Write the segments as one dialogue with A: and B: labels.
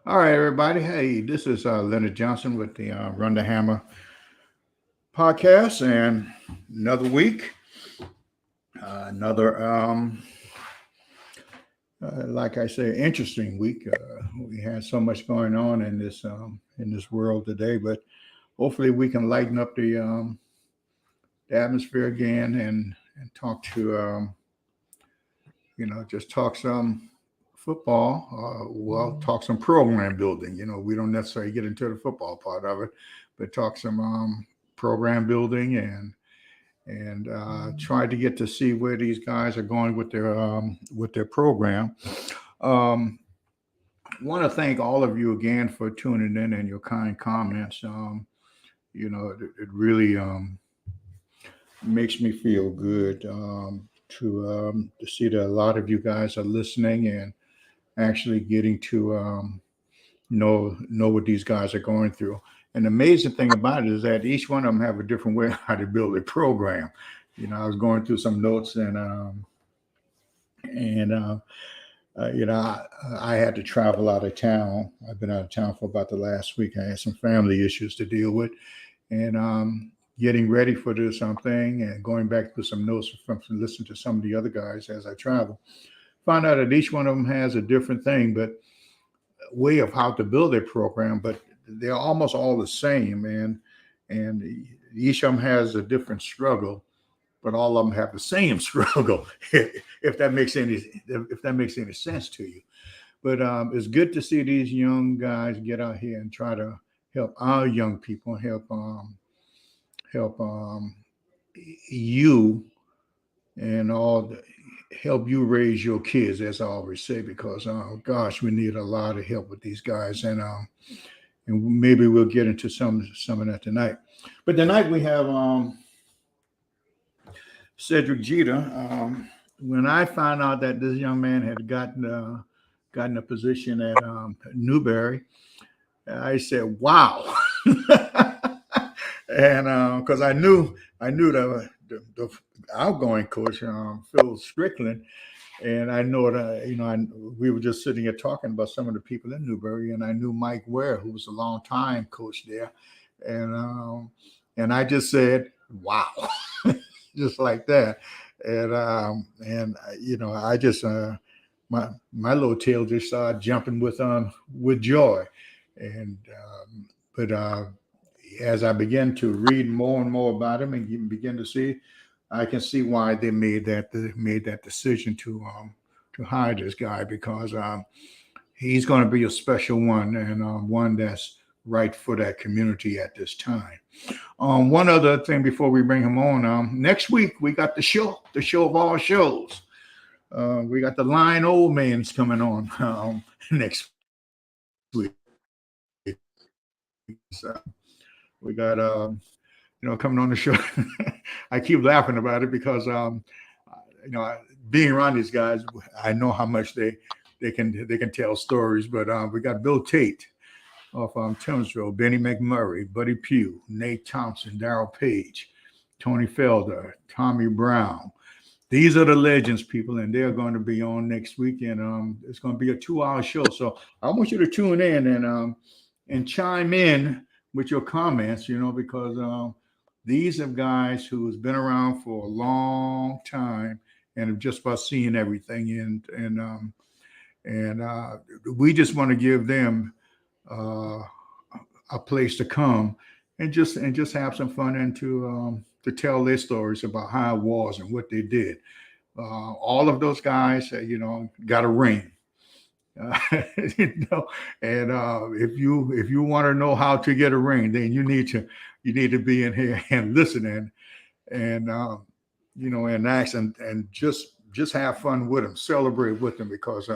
A: All right, everybody. Hey, this is Leonard Johnson with the Run the Hammer podcast, and another week, another, like I say, interesting week. We had so much going on in this world today, but hopefully we can lighten up the atmosphere again and talk to just talk some football. Well, talk some program building. We don't necessarily get into the football part of it, but talk some program building and try to get to see where these guys are going with their program. Um, Want to thank all of you again for tuning in and your kind comments. It really makes me feel good to see that a lot of you guys are listening and actually getting to know what these guys are going through. And the amazing thing about it is that each one of them have a different way how to build a program. I was going through some notes and I had to travel out of town. I've been out of town for about the last week. I had some family issues to deal with, and getting ready for this something and going back to some notes from listening to some of the other guys as I travel. Found out that each one of them has a different thing, but way of how to build a program, but they're almost all the same, and each of them has a different struggle, but all of them have the same struggle. If that makes any sense to you. But it's good to see these young guys get out here and try to help our young people, help you and help you raise your kids, as I always say, because gosh, we need a lot of help with these guys, and maybe we'll get into some of that tonight. But tonight we have Cedrick Jeter. When I found out that this young man had gotten a position at Newberry, I said, "Wow!" And because I knew the outgoing coach, Phil Strickland, and I know that we were just sitting here talking about some of the people in Newberry, and I knew Mike Ware, who was a long time coach there, and I just said, "Wow," just like that, and I just my little tail just started jumping with joy, and but as I begin to read more and more about him and begin to see, I can see why they made that decision to hire this guy, because he's going to be a special one, and one that's right for that community at this time. One other thing before we bring him on, next week we got the show of all shows. We got the Line Old Man's coming on next week. So we got coming on the show. I keep laughing about it because being around these guys, I know how much they can tell stories. But we got Bill Tate of Townsville, Benny McMurray, Buddy Pugh, Nate Thompson, Darrell Page, Tony Felder, Tommy Brown. These are the legends, people, and they're going to be on next week, and it's going to be a 2-hour show. So I want you to tune in and chime in with your comments, because these are guys who's been around for a long time and have just about seen everything, and we just want to give them a place to come and just have some fun and to tell their stories about how it was and what they did. All of those guys, got a ring. Uh, you know, and if you want to know how to get a ring, then you need to be in here and listen and and ask and just have fun with them, celebrate with them, because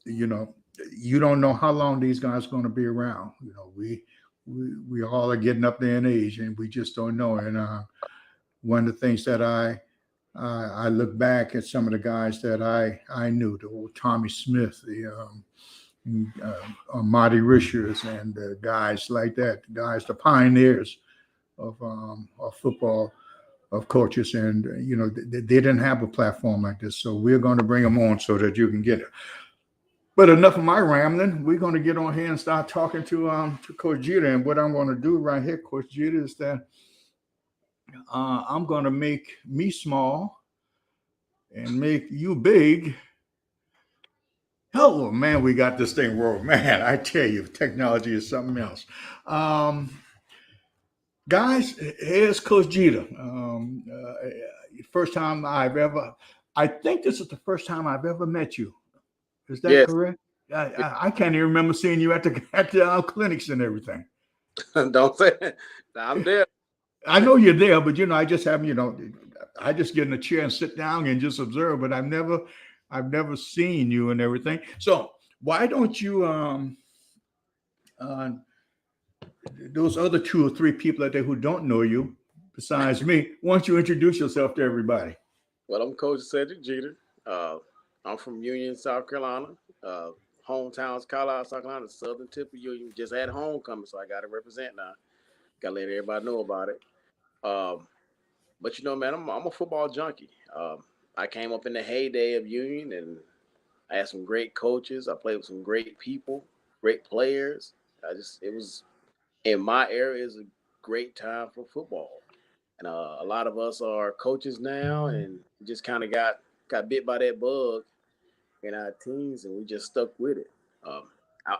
A: you know you don't know how long these guys are going to be around. We all are getting up there in age, and we just don't know. And one of the things that I look back at some of the guys that I knew, the old Tommy Smith, Marty Richards, and guys like that, the pioneers of football, of coaches, and they didn't have a platform like this. So we're going to bring them on so that you can get But enough of my rambling. We're going to get on here and start talking to Coach Jeter. And what I'm going to do right here, Coach Jeter, is that I'm going to make me small and make you big. Oh man, we got this thing rolling. Man, I tell you, technology is something else. Guys, here's Coach Jeter. First time I think this is the first time I've ever met you. Is that
B: Yes.
A: correct? I can't even remember seeing you at the clinics and everything.
B: Don't say that. I'm there.
A: I know you're there, but I just haven't, I just get in a chair and sit down and just observe. But I've never seen you and everything. So why don't you those other 2 or 3 people out there who don't know you, besides me, why don't you introduce yourself to everybody?
B: Well, I'm Coach Cedrick Jeter. I'm from Union, South Carolina. Hometown's Kyla, South Carolina, the southern tip of Union. Just had homecoming, so I got to represent now. Got to let everybody know about it. But man, I'm a football junkie. I came up in the heyday of Union, and I had some great coaches. I played with some great people, great players. It was in my era. Is a great time for football, and a lot of us are coaches now, and just kind of got bit by that bug in our teens, and we just stuck with it. Um,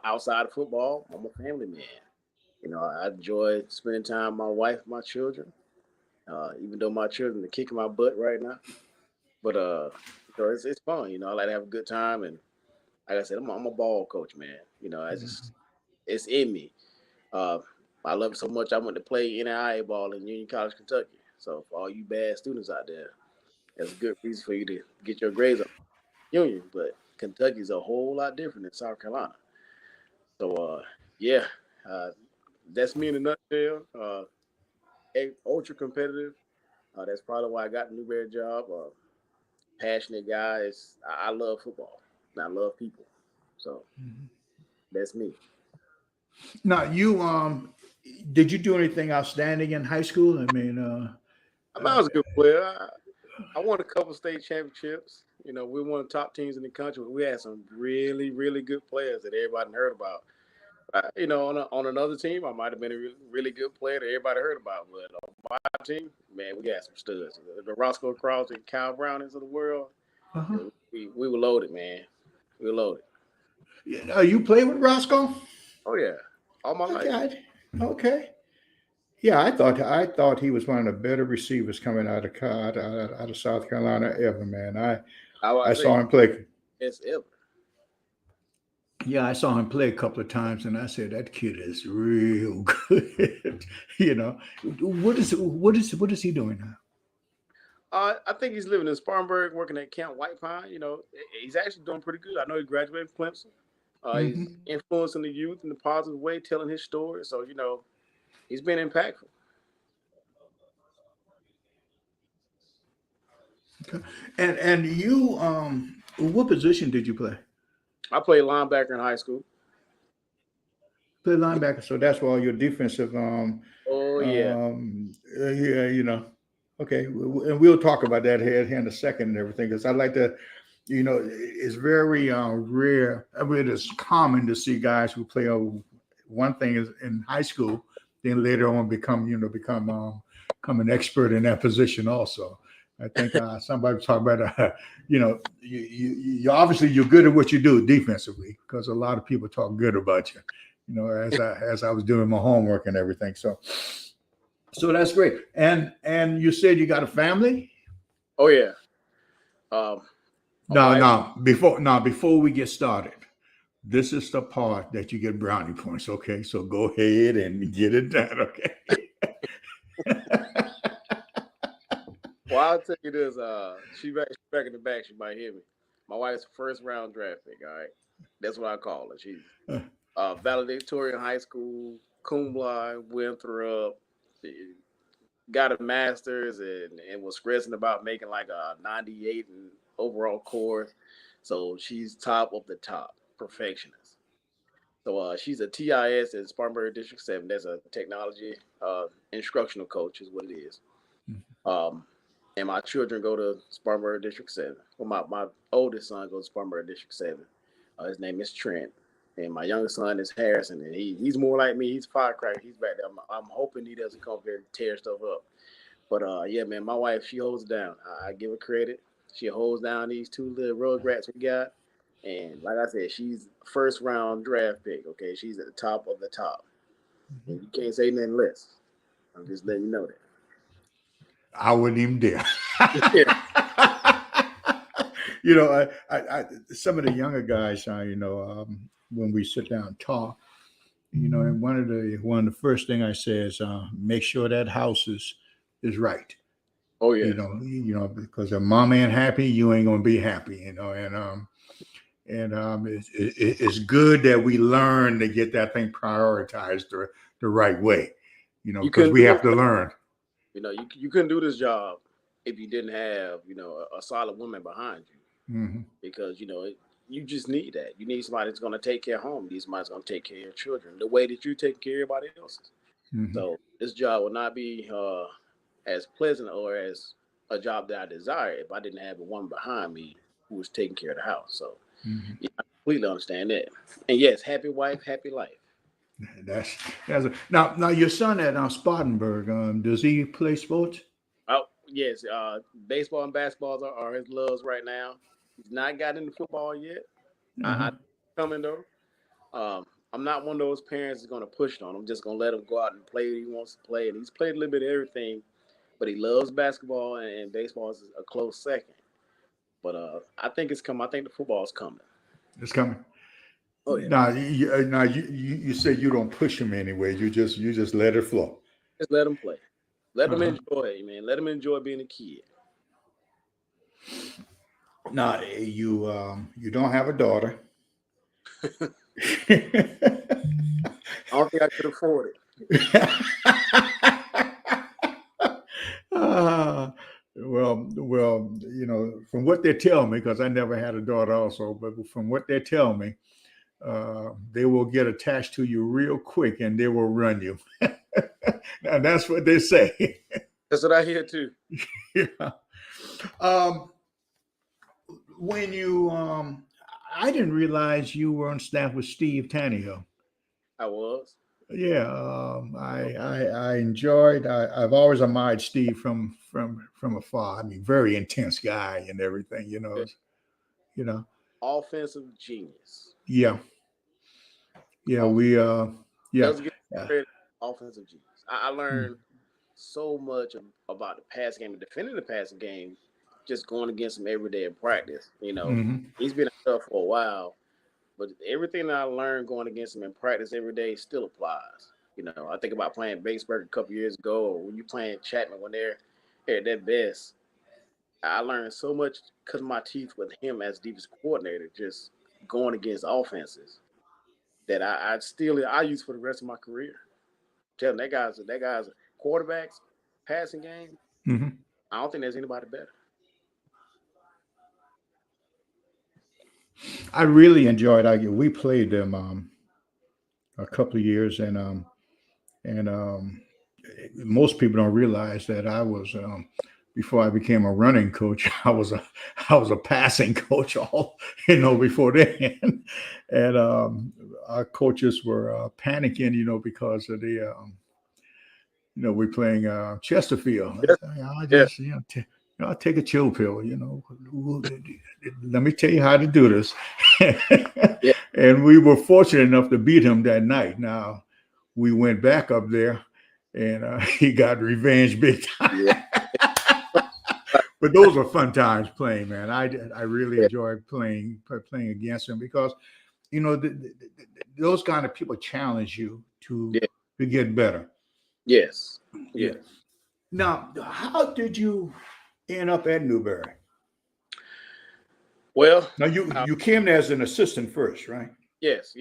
B: Outside of football, I'm a family man. I enjoy spending time with my wife, my children. Even though my children are kicking my butt right now, but it's fun. I like to have a good time, and like I said, I'm a ball coach, man. It's in me. Uh, I love it so much. I went to play NAIA ball in Union College, Kentucky. So for all you bad students out there, that's a good reason for you to get your grades up. Union, but Kentucky's a whole lot different than South Carolina. So yeah, uh, that's me in a nutshell. Ultra competitive. That's probably why I got the Newberry job. Passionate guys. I love football. And I love people. So that's me.
A: Now, you did you do anything outstanding in high school? I mean,
B: I was a good player. I won a couple state championships. We were one of the top teams in the country. We had some really, really good players that everybody heard about. On another team, I might have been a really, really good player that everybody heard about. But on my team, man, we got some studs. The Roscoe Cross and Kyle Brownings of the world.
A: uh-huh.
B: We were loaded, man. We were loaded.
A: You played with Roscoe?
B: Oh yeah, all my life.
A: Okay, okay. Yeah, I thought he was one of the better receivers coming out of South Carolina ever, man. I
B: say
A: saw him play.
B: it's ever.
A: Yeah, I saw him play a couple of times, and I said that kid is real good. What is he doing now?
B: I think he's living in Spartanburg, working at Camp White Pine. He's actually doing pretty good. I know he graduated from Clemson. He's
A: Mm-hmm.
B: influencing the youth in a positive way, telling his story. So he's been impactful.
A: Okay. And you what position did you play?
B: I played linebacker in high school.
A: Play linebacker, so that's why your defensive
B: Oh yeah,
A: yeah, okay, and we'll talk about that here in a second and everything, because I like to, it's very rare. I mean, it's common to see guys who play one thing is in high school, then later on become an expert in that position also. I think somebody was talking about, you obviously you're good at what you do defensively, because a lot of people talk good about you, as I was doing my homework and everything. So that's great. And you said you got a family?
B: oh yeah. Um, my
A: No,
B: wife.
A: before we get started, this is the part that you get brownie points. Okay, so go ahead and get it done. Okay.
B: Well, I'll tell you this. She's back in the back. She might hear me. My wife's first round draft pick. All right, that's what I call her. She's valedictorian high school, cum laude, Winthrop, got a master's, and was stressing about making like a 98 in overall course. So she's top of the top, perfectionist. So she's a TIS at Spartanburg District 7. That's a technology instructional coach is what it is. Um, and my children go to Spartanburg District 7. Well, my oldest son goes to Spartanburg District 7. His name is Trent. And my youngest son is Harrison, and he's more like me. He's a firecracker. He's back there. I'm hoping he doesn't come here and tear stuff up. But yeah, man, my wife, she holds it down. I give her credit. She holds down these two little rugrats we got. And like I said, she's first round draft pick. Okay, she's at the top of the top. And you can't say nothing less. I'm just letting you know that.
A: I wouldn't even dare.
B: Yeah.
A: Some of the younger guys, when we sit down and talk, and one of the first thing I say is, make sure that house is right.
B: Oh yeah.
A: Because if mom ain't happy, you ain't gonna be happy. It's good that we learn to get that thing prioritized the right way. Because we have to learn.
B: You couldn't do this job if you didn't have a solid woman behind you.
A: Mm-hmm.
B: Because you just need that. You need somebody that's going to take care of home. You need somebody that's going to take care of your children the way that you take care of everybody else's.
A: Mm-hmm.
B: So this job would not be as pleasant or as a job that I desire if I didn't have a woman behind me who was taking care of the house. So yeah, I completely understand that. And yes, happy wife, happy life.
A: Now your son at Spartanburg, does he play sports?
B: Oh yes, baseball and basketball are his loves right now. He's not got into football yet. I coming though. I'm not one of those parents that's going to push it on him. I'm just going to let him go out and play what he wants to play. And he's played a little bit of everything, but he loves basketball, and baseball is a close second. But I think it's coming. I think the football is coming.
A: It's coming.
B: Oh yeah.
A: Now you say you don't push him anyway. You just let it flow.
B: Just let him play. Let him enjoy it, man. Let him enjoy being a kid.
A: Now you don't have a daughter.
B: I don't think I could afford it.
A: Well, from what they tell me, because I never had a daughter also, but from what they tell me, they will get attached to you real quick and they will run you. Now that's what they say.
B: That's what I hear too.
A: Yeah. When you, I didn't realize you were on staff with Steve Taneyhill.
B: I was.
A: Yeah, I enjoyed. I've always admired Steve from afar. I mean, very intense guy and everything.
B: Offensive genius.
A: Yeah.
B: Doesn't get credit. Offensive genius. I learned so much about the passing game and defending the passing game, just going against him every day in practice. He's been out for a while. But everything that I learned going against him in practice every day still applies. I think about playing Batesburg a couple years ago, or when you're playing Chapman when they're at their best. I learned so much because of my teeth with him as defensive coordinator, just going against offenses that I use for the rest of my career. Tell them that guy's quarterbacks, passing game.
A: Mm-hmm.
B: I don't think there's anybody better.
A: I really enjoyed. We played them a couple of years, and most people don't realize that I was before I became a running coach. I was a passing coach all before then, and our coaches were panicking, because of the we're playing Chesterfield. I just I'll take a chill pill, Let me tell you how to do this.
B: Yeah.
A: And we were fortunate enough to beat him that night. Now, we went back up there, and he got revenge big time.
B: Yeah.
A: But those were fun times playing, man. I really enjoyed playing against him because, those kind of people challenge you to get better.
B: Yes. Yeah.
A: Now, how did you end up at Newberry?
B: Well,
A: now you came there as an assistant first, right?
B: Yes.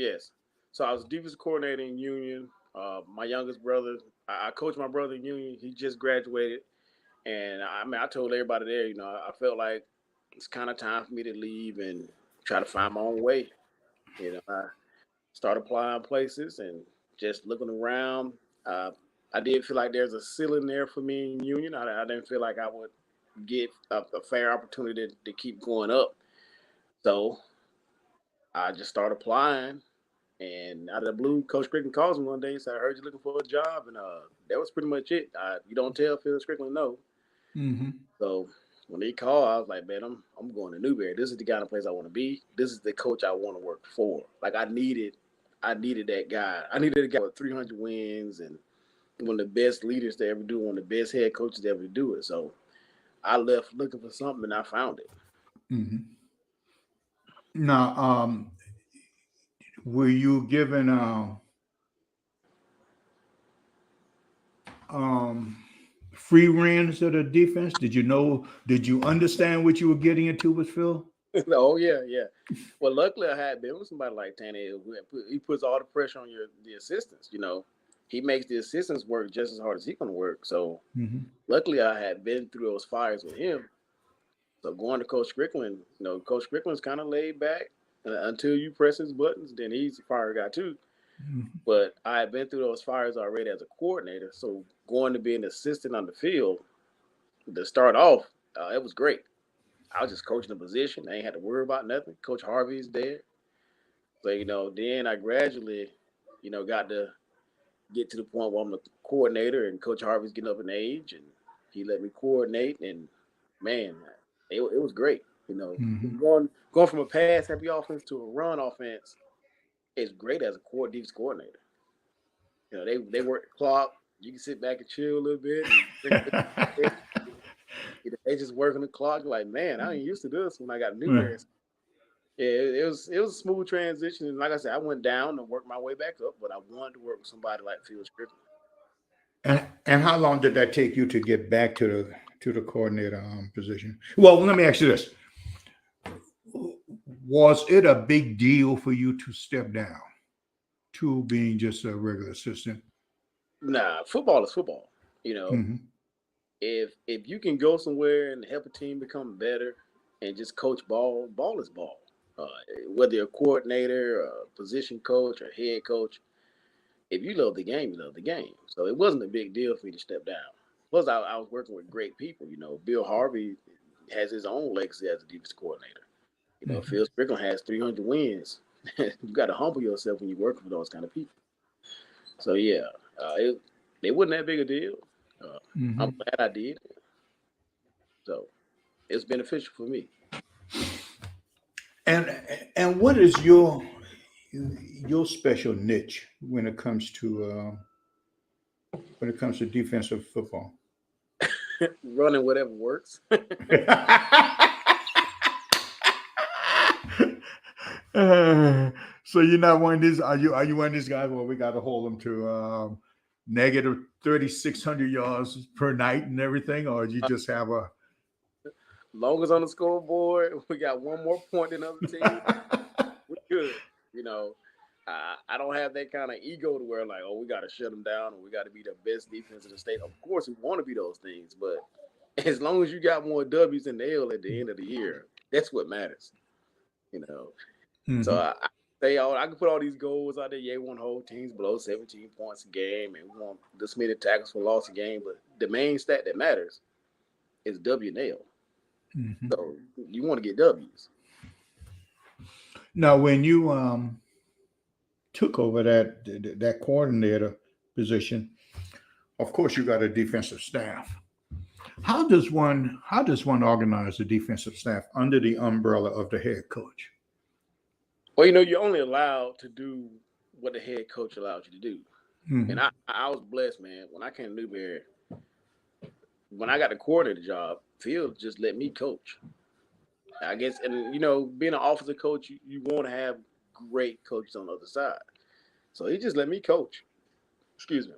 B: So I was defensive coordinator in Union. My youngest brother, I coached my brother in Union. He just graduated, and I told everybody there, I felt like it's kind of time for me to leave and try to find my own way. I started applying places and just looking around. I did feel like there's a ceiling there for me in Union. I didn't feel like I would get a fair opportunity to keep going up. So I just started applying, and out of the blue, Coach Strickland calls me one day and said, "I heard you're looking for a job," and that was pretty much it. You don't tell Phil Strickland no.
A: Mm-hmm.
B: So when he called, I was like, "Man, I'm going to Newberry. This is the kind of place I want to be. This is the coach I want to work for." Like I needed that guy. I needed a guy with 300 wins and one of the best leaders to ever do, one of the best head coaches to ever do it. So I left looking for something, and I found it.
A: Mm-hmm. Now, were you given free reins of the defense? Did you understand what you were getting into with Phil?
B: Oh yeah. Well, luckily I had been with somebody like Taneyhill. He puts all the pressure on the assistants. He makes the assistants work just as hard as he's gonna work. So luckily I had been through those fires with him. So going to Coach Strickland, Coach Strickland's kind of laid back until you press his buttons. Then he's a fire guy too. But I had been through those fires already as a coordinator. So going to be an assistant on the field to start off, it was great. I was just coaching the position. I ain't had to worry about nothing. Coach Harvey's there. So, then I gradually, got to get to the point where I'm the coordinator and Coach Harvey's getting up in age and he let me coordinate. And, man, it was great. Going from a pass-happy offense to a run offense is great as a defense coordinator. They work the clock. You can sit back and chill a little bit. They just working the clock. Like, man, I ain't used to this when I got Newberry. Yeah, it was a smooth transition. And like I said, I went down and worked my way back up, but I wanted to work with somebody like Phil Strickland.
A: And how long did that take you to get back to the coordinator position? Well, let me ask you this: was it a big deal for you to step down to being just a regular assistant?
B: Nah, football is football. If you can go somewhere and help a team become better and just coach ball is ball. Whether you're a coordinator, a position coach, or head coach, if you love the game, you love the game. So it wasn't a big deal for me to step down. Plus, I was working with great people. Bill Harvey has his own legacy as a defense coordinator. Phil Strickland has 300 wins. You got to humble yourself when you work with those kind of people. So, yeah, it wasn't that big a deal. I'm glad I did. So it's beneficial for me.
A: And what is your special niche when it comes to defensive football?
B: Running whatever works.
A: So you're not one of these? Are you one of these guys where we got to hold them to negative 3,600 yards per night and everything, or you just have a?
B: Long as on the scoreboard, we got one more point than other team. We're good. I don't have that kind of ego to where like, oh, we got to shut them down and we got to be the best defense in the state. Of course, we want to be those things, but as long as you got more W's than L at the end of the year, that's what matters. So I can put all these goals out there. Yeah, we want to hold teams below 17 points a game, and we want this many tackles for loss a game. But the main stat that matters is W and L. So you want to get W's.
A: Now, when you took over that coordinator position, of course you got a defensive staff. How does one organize the defensive staff under the umbrella of the head coach?
B: Well, you're only allowed to do what the head coach allows you to do. And I was blessed, man. When I came to Newberry, when I got the coordinator job, Phil just let me coach. I guess, and being an offensive coach, you want to have great coaches on the other side. So he just let me coach. Excuse me.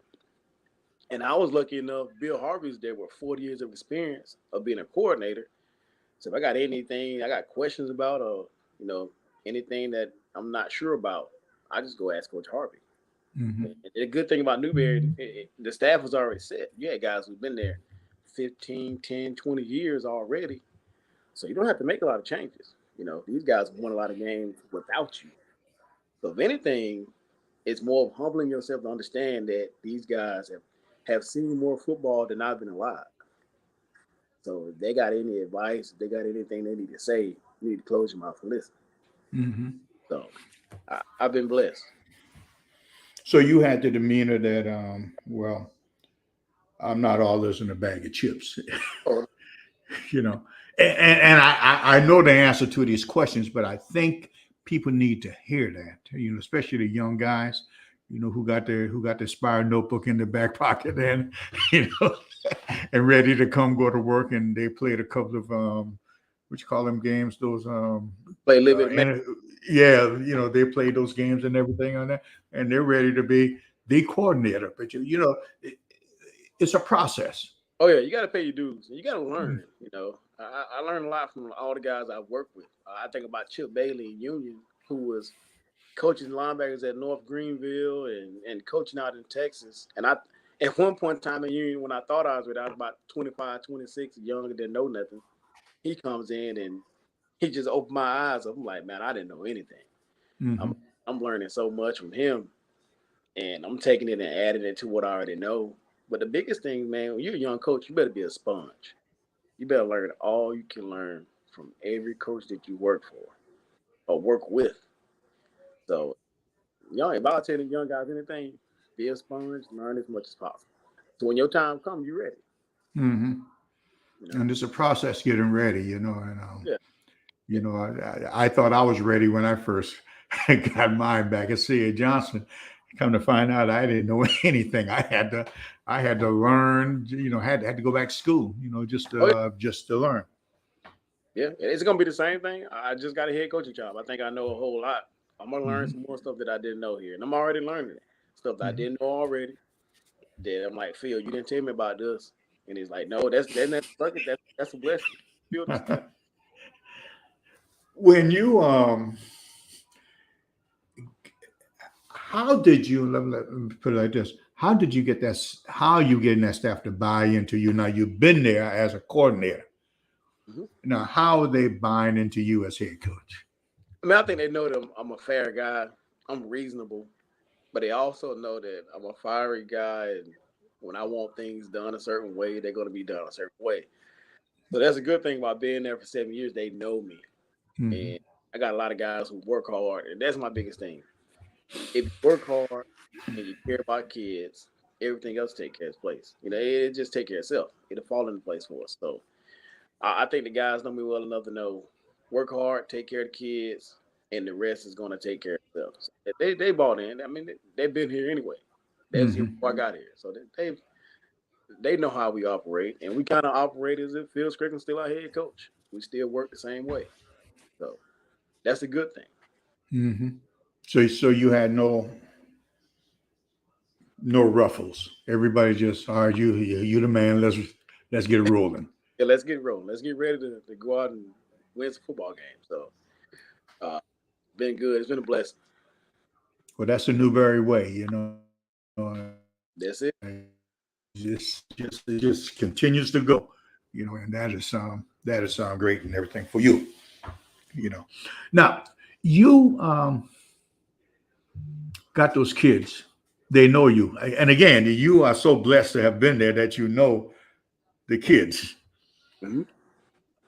B: And I was lucky enough, Bill Harvey's there with 40 years of experience of being a coordinator. So if I got anything, I got questions about, or, anything that I'm not sure about, I just go ask Coach Harvey. And the good thing about Newberry, the staff was already set. You had guys who've been there 15, 10, 20 years already. So you don't have to make a lot of changes. These guys won a lot of games without you. So if anything, it's more of humbling yourself to understand that these guys have seen more football than I've been alive. So if they got any advice, if they got anything they need to say, you need to close your mouth and listen. So I've been blessed.
A: So you had the demeanor that, well, I'm not all this in a bag of chips,
B: Oh,
A: you know. And I know the answer to these questions, but I think people need to hear that, you know, especially the young guys, you know, who got their spire notebook in their back pocket and, you know, and ready to go to work. And they played a couple of what you call them games, those
B: play a little bit.
A: yeah, you know, they played those games and everything on that, and they're ready to be the coordinator. But you know, it's a process.
B: Oh yeah, you got to pay your dues. You got to learn. You know, I learned a lot from all the guys I've worked with. I think about Chip Bailey in Union, who was coaching linebackers at North Greenville and coaching out in Texas. And I, at one point in time in Union, when I thought I was with, I was about 25, 26, young, didn't know nothing. He comes in and he just opened my eyes up. I'm like, man, I didn't know anything.
A: Mm-hmm.
B: I'm learning so much from him, and I'm taking it and adding it to what I already know. But the biggest thing, man, when you're a young coach, you better be a sponge. You better learn all you can learn from every coach that you work for or work with. So, if I tell the young guys anything, be a sponge, learn as much as possible. So when your time comes, you're ready.
A: Mm-hmm.
B: You know?
A: And it's a process getting ready, you know. And
B: Yeah.
A: you know, I thought I was ready when I first got mine back at C.A. Johnson. Come to find out, I didn't know anything. I had to learn. You know, had to go back to school. You know, just to learn.
B: Yeah, it's gonna be the same thing. I just got a head coaching job. I think I know a whole lot. I'm gonna learn some more stuff that I didn't know here, and I'm already learning it. Stuff that I didn't know already. That I'm like, Phil, you didn't tell me about this, and he's like, no, that's that's a blessing. Phil,
A: When you how did you let me put it like this? How did you get that? How are you getting that staff to buy into you? Now you've been there as a coordinator.
B: Mm-hmm.
A: Now, how are they buying into you as head coach?
B: I mean, I think they know that I'm a fair guy. I'm reasonable, but they also know that I'm a fiery guy, and when I want things done a certain way, they're going to be done a certain way. So that's a good thing about being there for 7 years. They know me, and I got a lot of guys who work hard, and that's my biggest thing. If you work hard and you care about kids, everything else take care of its place. You know, it just take care of itself. It'll fall into place for us. So I think the guys know me well enough to know work hard, take care of the kids, and the rest is going to take care of itself. So they bought in. I mean, they've been here anyway. That's here before I got here. So they know how we operate, and we kind of operate as if Phil Strickland's still our head coach. We still work the same way. So that's a good thing.
A: Mm-hmm. So you had no ruffles. Everybody just, all right, you the man. Let's get it rolling.
B: Yeah, let's get rolling. Let's get ready to go out and win some football games. So, been good. It's been a blessing.
A: Well, that's the Newberry way, you know.
B: That's it.
A: It just continues to go, you know, and that is great and everything for you, you know. Now you got those kids. They know you, and again, you are so blessed to have been there that you know the kids.
B: Mm-hmm.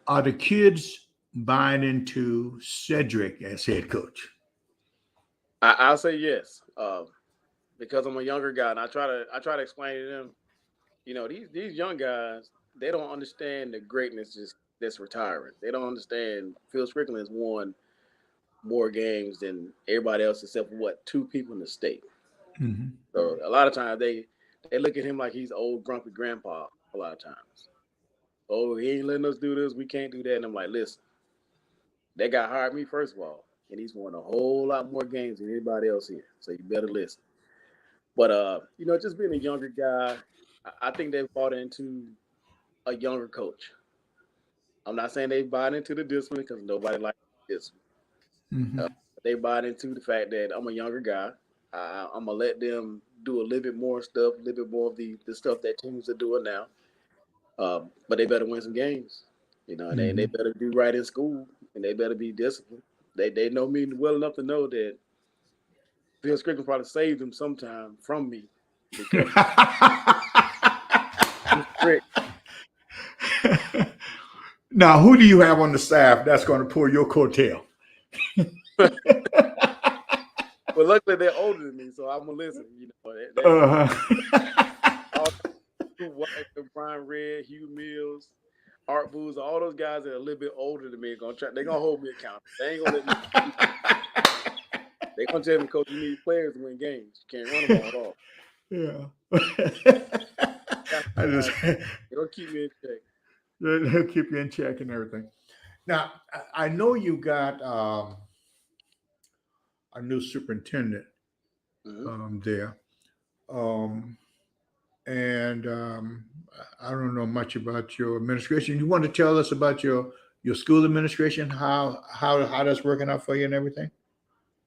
A: Are the kids buying into Cedrick as head coach?
B: I'll say yes, because I'm a younger guy, and I try to explain to them, you know, these young guys, they don't understand the greatness that's retiring. They don't understand Phil Strickland has won more games than everybody else except for 2 people in the state.
A: Mm-hmm.
B: So a lot of times they look at him like he's old grumpy grandpa. A lot of times, oh, he ain't letting us do this, we can't do that. And I'm like, listen, that guy hired me first of all, and he's won a whole lot more games than anybody else here. So you better listen. But you know, just being a younger guy, I think they've bought into a younger coach. I'm not saying they bought into the discipline because nobody likes discipline.
A: Mm-hmm.
B: They bought into the fact that I'm a younger guy. I'm gonna let them do a little bit more stuff, a little bit more of the stuff that teams are doing now. But they better win some games, you know, and they better do right in school, and they better be disciplined. They know me well enough to know that Phil Strickland probably saved them sometime from me because he's strict.
A: Now, who do you have on the staff that's going to pull your coattail?
B: But luckily they're older than me, so I'm gonna listen. You know, all Brian Red, Hugh Mills, Art Booz, all those guys that are a little bit older than me they're gonna hold me accountable. They ain't gonna let me. They're gonna tell me, Coach, you need players to win games. You can't run them all off.
A: Yeah.
B: It'll keep me in check.
A: They'll keep you in check and everything. Now, I know you got a new superintendent there. And I don't know much about your administration. You want to tell us about your school administration, how that's working out for you and everything?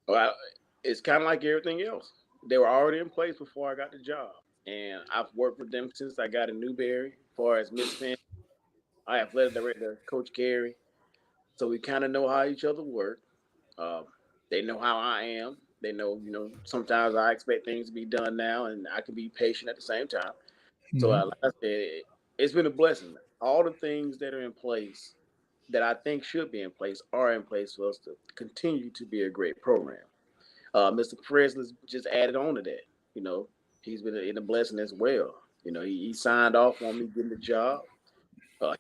B: Well, it's kind of like everything else. They were already in place before I got the job. And I've worked with them since I got in Newberry, as far as Miss Finn, our athletic director, Coach Carey. So we kind of know how each other work. They know how I am. They know, sometimes I expect things to be done now, and I can be patient at the same time. So like I said, it's been a blessing. All the things that are in place that I think should be in place are in place for us to continue to be a great program. Mr. Presley's just added on to that. He's been a blessing as well. He signed off on me getting the job.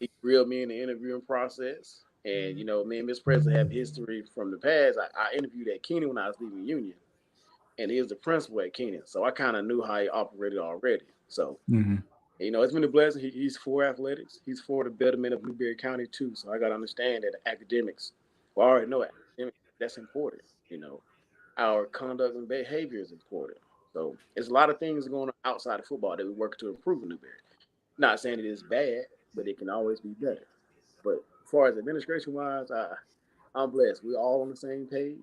B: He grilled me in the interviewing process. And, me and Miss Presley have history from the past. I interviewed at Keenan when I was leaving Union. And he was the principal at Keenan. So I kind of knew how he operated already. So, it's been a blessing. He's for athletics. He's for the betterment of Newberry County, too. So I got to understand that academics, I already know academics, that's important. Our conduct and behavior is important. So it's a lot of things going on outside of football that we work to improve in Newberry. Not saying it is bad, but it can always be better. But as far as administration-wise, I'm blessed. We're all on the same page.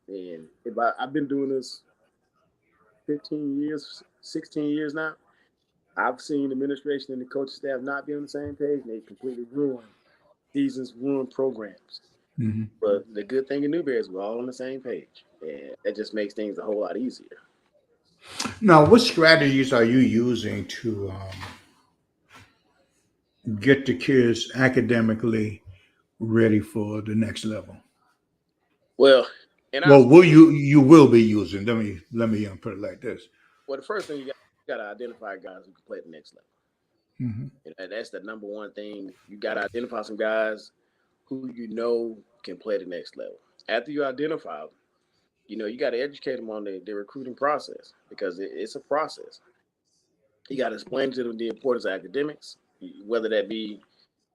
B: And I've been doing this 15 years, 16 years now. I've seen administration and the coaching staff not be on the same page, and they completely ruin seasons, ruin programs. But the good thing in Newberry is we're all on the same page, and that just makes things a whole lot easier.
A: Now, what strategies are you using to get the kids academically ready for the next level?
B: Well,
A: you will be using. Let me put it like this.
B: Well, the first thing you got to identify guys who can play at the next level. And that's the number one thing. You got to identify some guys who can play the next level. After you identify them, you got to educate them on the recruiting process, because it's a process. You got to explain to them the importance of academics, whether that be,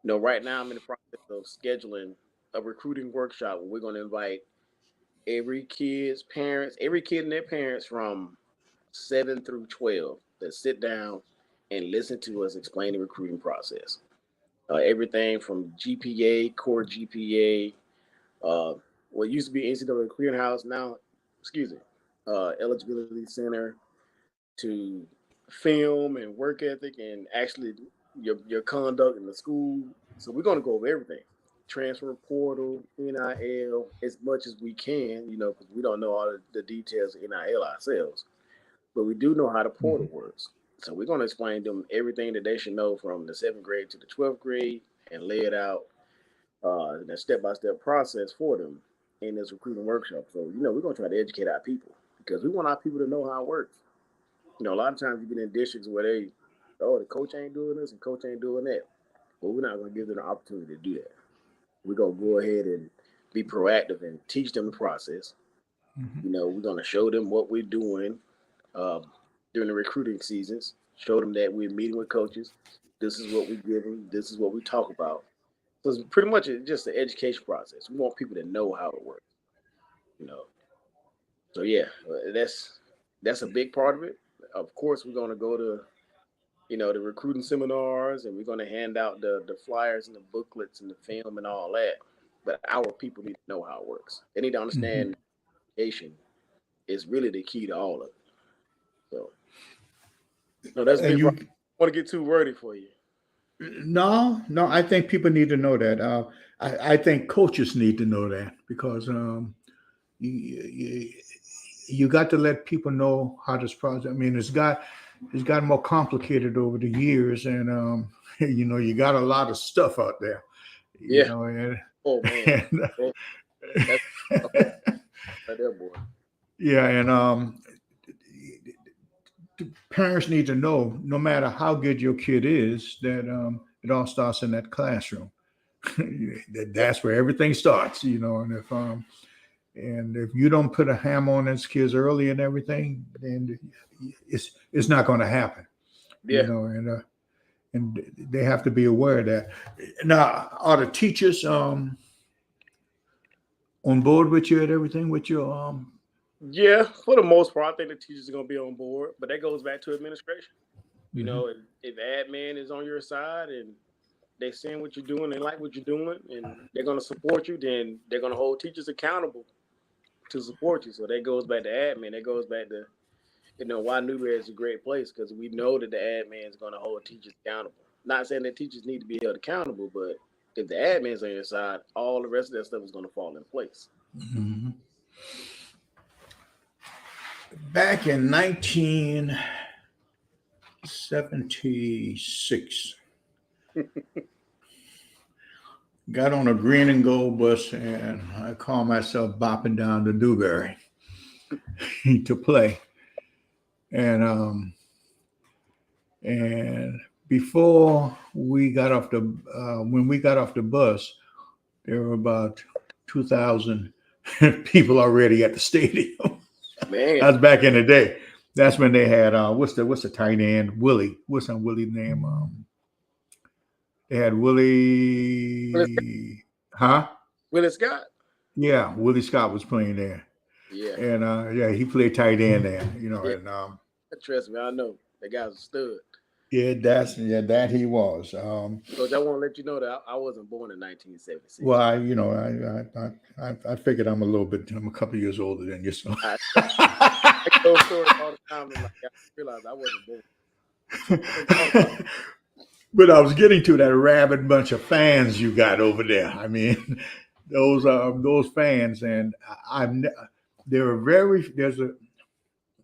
B: right now I'm in the process of scheduling a recruiting workshop where we're going to invite every kid and their parents from 7 through 12 that sit down and listen to us explain the recruiting process. Everything from GPA, core GPA, what used to be NCAA clearinghouse, now, eligibility center, to film and work ethic and actually your conduct in the school. So we're going to go over everything. Transfer portal, NIL, as much as we can, because we don't know all the details of NIL ourselves. But we do know how the portal works. So we're going to explain to them everything that they should know from the 7th grade to the 12th grade and lay it out in a step-by-step process for them in this recruiting workshop. So, we're going to try to educate our people, because we want our people to know how it works. A lot of times you get in districts where the coach ain't doing this and coach ain't doing that. Well, we're not going to give them the opportunity to do that. We're going to go ahead and be proactive and teach them the process. We're going to show them what we're doing during the recruiting seasons, show them that we're meeting with coaches. This is what we give them. This is what we talk about. So it's pretty much just an education process. We want people to know how it works. So yeah, that's a big part of it. Of course, we're going to go to, the recruiting seminars, and we're going to hand out the flyers and the booklets and the film and all that. But our people need to know how it works. They need to understand education is really the key to all of it. So, no, that's big. I want to get too wordy for you.
A: No, I think people need to know that. I think coaches need to know that, because you got to let people know how this process. I mean, it's gotten more complicated over the years, and you got a lot of stuff out there.
B: Oh man, that's right there, boy.
A: Yeah, and parents need to know, no matter how good your kid is, that it all starts in that classroom. That's where everything starts, and if you don't put a hammer on those kids early and everything, then it's not going to happen,
B: Yeah.
A: And they have to be aware of that. Now, are the teachers on board with you and everything with your
B: Yeah, for the most part, I think the teachers are going to be on board, but that goes back to administration. You
A: Mhm.
B: know, if admin is on your side and they seeing what you're doing, they like what you're doing, and they're going to support you, then they're going to hold teachers accountable to support you. So that goes back to admin. That goes back to, why Newberry is a great place, because we know that the admin is going to hold teachers accountable. Not saying that teachers need to be held accountable, but if the admin's on your side, all the rest of that stuff is going to fall in place.
A: Mhm. Back in 1976, got on a green and gold bus, and I call myself bopping down to Newberry to play. And and before we got off the when we got off the bus, there were about 2,000 people already at the stadium.
B: Man,
A: That was back in the day. That's when they had what's the tight end Willie? What's that Willie's name? They had Willie, huh?
B: Willie Scott.
A: Yeah, Willie Scott was playing there,
B: Yeah,
A: and yeah, he played tight end there.
B: yeah.
A: And
B: Trust me, I know that guy's a stud.
A: yeah, that he was.
B: Coach, I want to let you know that I wasn't born in 1976.
A: Well, I figured I'm a couple of years older than you, so.
B: I those stories all the time, and like I realized I wasn't born.
A: But I was getting to that rabid bunch of fans you got over there. I mean, those fans, and there are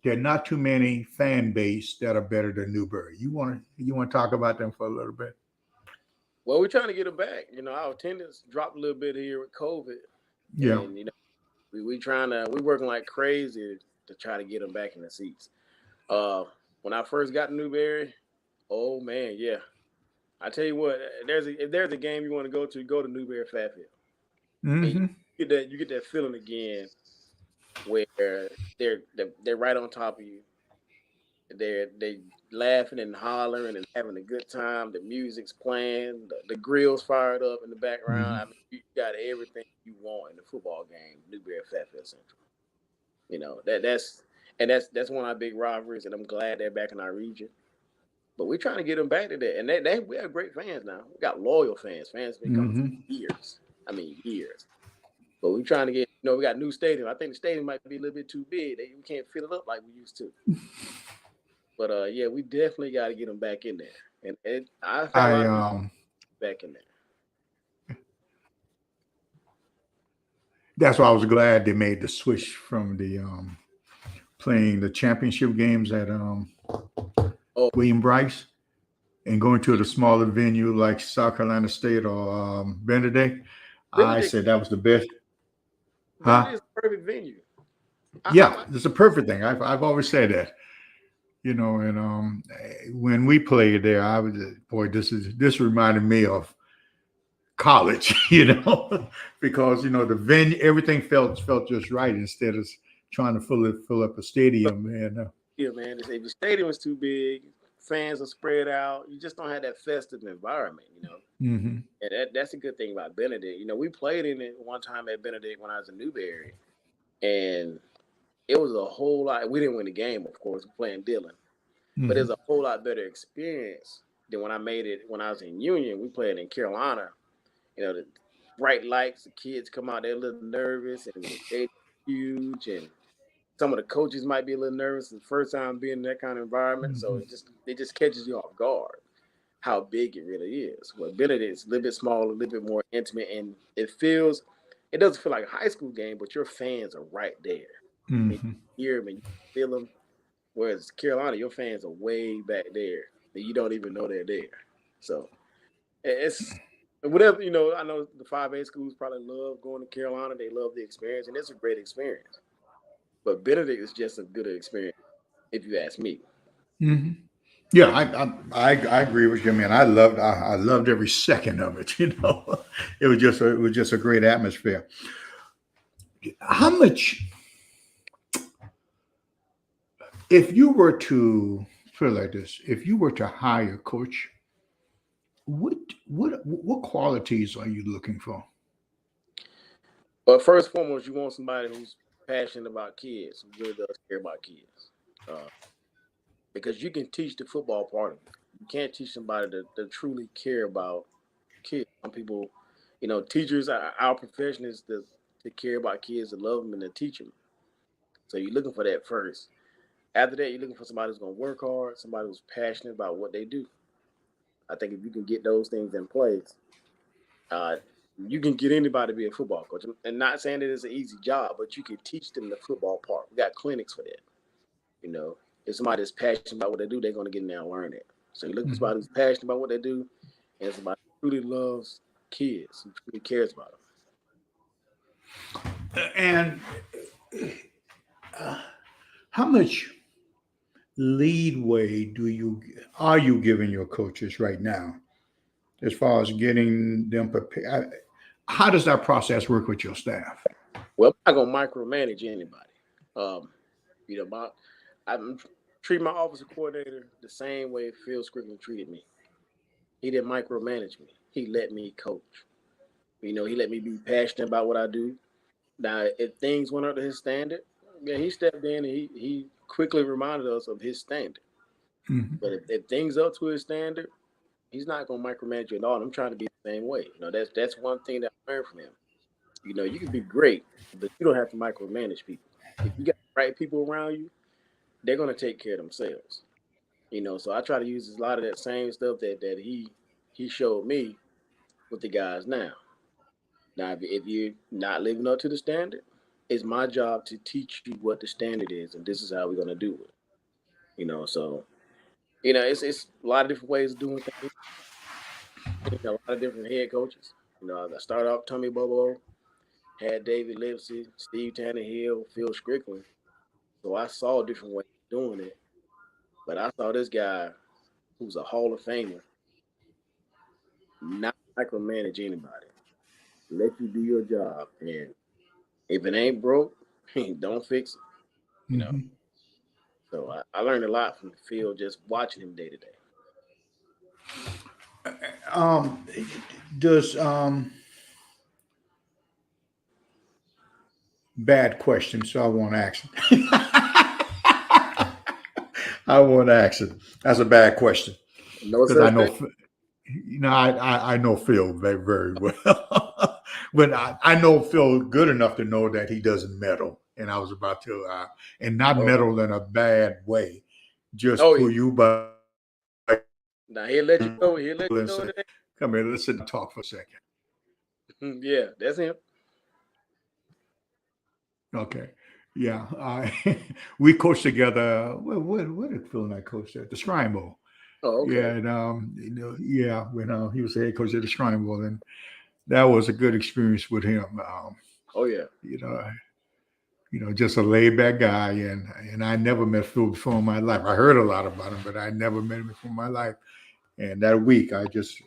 A: there are not too many fan base that are better than Newberry. You want to talk about them for a little bit?
B: Well, we're trying to get them back. Our attendance dropped a little bit here with COVID,
A: Yeah.
B: and we working like crazy to try to get them back in the seats. When I first got to Newberry, oh man, yeah. I tell you what, if there's a game you want to go to Newberry Fairfield. And
A: Mm-hmm.
B: you get that feeling again where they're right on top of you. They laughing and hollering and having a good time. The music's playing, the grill's fired up in the background.
A: Mm-hmm.
B: I mean, you got everything you want in a football game. Newberry Fairfield Central. That's one of our big rivalries, and I'm glad they're back in our region. But we're trying to get them back to that, and we have great fans now. We got loyal fans. Fans been coming for
A: Mm-hmm.
B: years. I mean, years. But we're trying to get, we got a new stadium. I think the stadium might be a little bit too big. We can't fill it up like we used to. But yeah, we definitely got to get them back in there. And I've had a lot of people back in there.
A: That's why I was glad they made the switch from the playing the championship games at William Bryce and going to the smaller venue like South Carolina State or Benedict. I said that was the best.
B: Benedict's a perfect venue.
A: Yeah, it's a perfect thing. I've always said that. And when we played there, I was this reminded me of college, because the venue, everything felt just right instead of trying to fill up a stadium. And
B: yeah, man, if the stadium is too big, fans are spread out. You just don't have that festive environment,
A: Mm-hmm.
B: And that's a good thing about Benedict. We played in it one time at Benedict when I was in Newberry, and it was a whole lot. We didn't win the game, of course, playing Dillon,
A: Mm-hmm.
B: but it's a whole lot better experience than when I made it when I was in Union. We played in Carolina. The bright lights, the kids come out, they're a little nervous, and they're huge, and some of the coaches might be a little nervous the first time being in that kind of environment.
A: Mm-hmm.
B: So it just catches you off guard how big it really is. Well, Benedict is a little bit smaller, a little bit more intimate, and it doesn't feel like a high school game, but your fans are right there.
A: Mm-hmm.
B: You hear them and you feel them. Whereas Carolina, your fans are way back there, and you don't even know they're there. So it's whatever, I know the 5A schools probably love going to Carolina. They love the experience, and it's a great experience. But Benedict is just a good experience, if you ask me.
A: Mm-hmm. Yeah, I agree with you, man. I loved every second of it. You know, it was just a great atmosphere. How much, if you were to put it like this, if you were to hire a coach, what qualities are you looking for?
B: But first and foremost, you want somebody who's passionate about kids, who really does care about kids. Uh, because you can teach the football part of it. You can't teach somebody that truly care about kids. Some people, teachers, our profession is to care about kids, to love them, and to teach them. So you're looking for that first. After that, you're looking for somebody who's going to work hard, somebody who's passionate about what they do. I think if you can get those things in place, uh, you can get anybody to be a football coach. And not saying that it's an easy job, but you can teach them the football part. We got clinics for that. You know, if somebody is passionate about what they do, they're going to get in there and learn it. So you look for
A: Mm-hmm.
B: somebody who's passionate about what they do, and somebody who truly loves kids, who truly cares about them.
A: And how much leadway are you giving your coaches right now, as far as getting them prepared? How does that process work with your staff?
B: Well, I'm not going to micromanage anybody. Um, I'm treat my offensive coordinator the same way Phil Strickland treated me. He didn't micromanage me. He let me coach. He let me be passionate about what I do. Now, if things went up to his standard, yeah, he stepped in and he quickly reminded us of his standard.
A: Mm-hmm.
B: But if things up to his standard, he's not going to micromanage you at all. I'm trying to be the same way. That's one thing that I learned from him. You can be great, but you don't have to micromanage people. If you got the right people around you, they're going to take care of themselves. So I try to use a lot of that same stuff that he showed me with the guys now. Now, if you're not living up to the standard, it's my job to teach you what the standard is, and this is how we're going to do it. So it's a lot of different ways of doing things. A lot of different head coaches. I started off Tommy Bobo, had David Lipsy, Steve Taneyhill, Phil Strickland. So I saw different ways of doing it, but I saw this guy who's a Hall of Famer not micromanage anybody. Let you do your job, and if it ain't broke, don't fix it.
A: Mm-hmm.
B: So I learned a lot from Phil just watching him day to day.
A: Does bad question, so I won't ask it. I won't ask it. That's a bad question
B: No
A: because I
B: such
A: know,
B: thing.
A: I know Phil very, very well, but I know Phil good enough to know that he doesn't meddle. And I was about to, and not
B: Oh,
A: meddle in a bad way, just
B: oh
A: pull
B: yeah.
A: you by
B: Now he'll let you know. He'll let you
A: and
B: know
A: say,
B: today.
A: "Come here, let's sit and talk for a second."
B: Yeah, that's him.
A: Okay. Yeah. We coached together. What did Phil and I coach at? The Shrine Bowl.
B: Oh,
A: Yeah.
B: okay.
A: And, yeah, when he was the head coach at the Shrine Bowl. And that was a good experience with him.
B: Oh yeah.
A: You know, just a laid back guy. And I never met Phil before in my life. I heard a lot about him, but I never met him before in my life. And that week, I just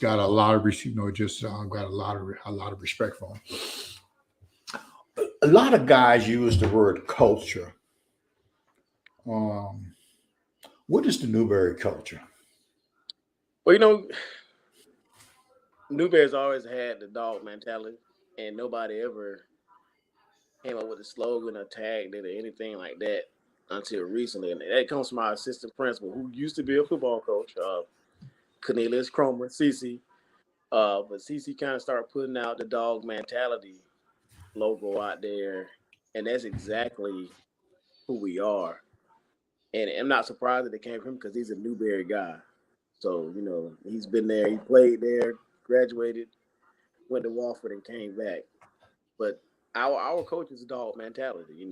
A: got a lot of, got a lot of respect for him. A lot of guys use the word culture. Um, what is the Newberry culture?
B: Well, Newberry's always had the dog mentality, and nobody ever came up with a slogan or tagged it or anything like that until recently. And that comes from our assistant principal, who used to be a football coach, Cornelius Cromer, CC. But CC kind of started putting out the dog mentality logo out there, and that's exactly who we are. And I'm not surprised that it came from him because he's a Newberry guy. So, he's been there, he played there, graduated, went to Wofford and came back. But our coach is a dog mentality,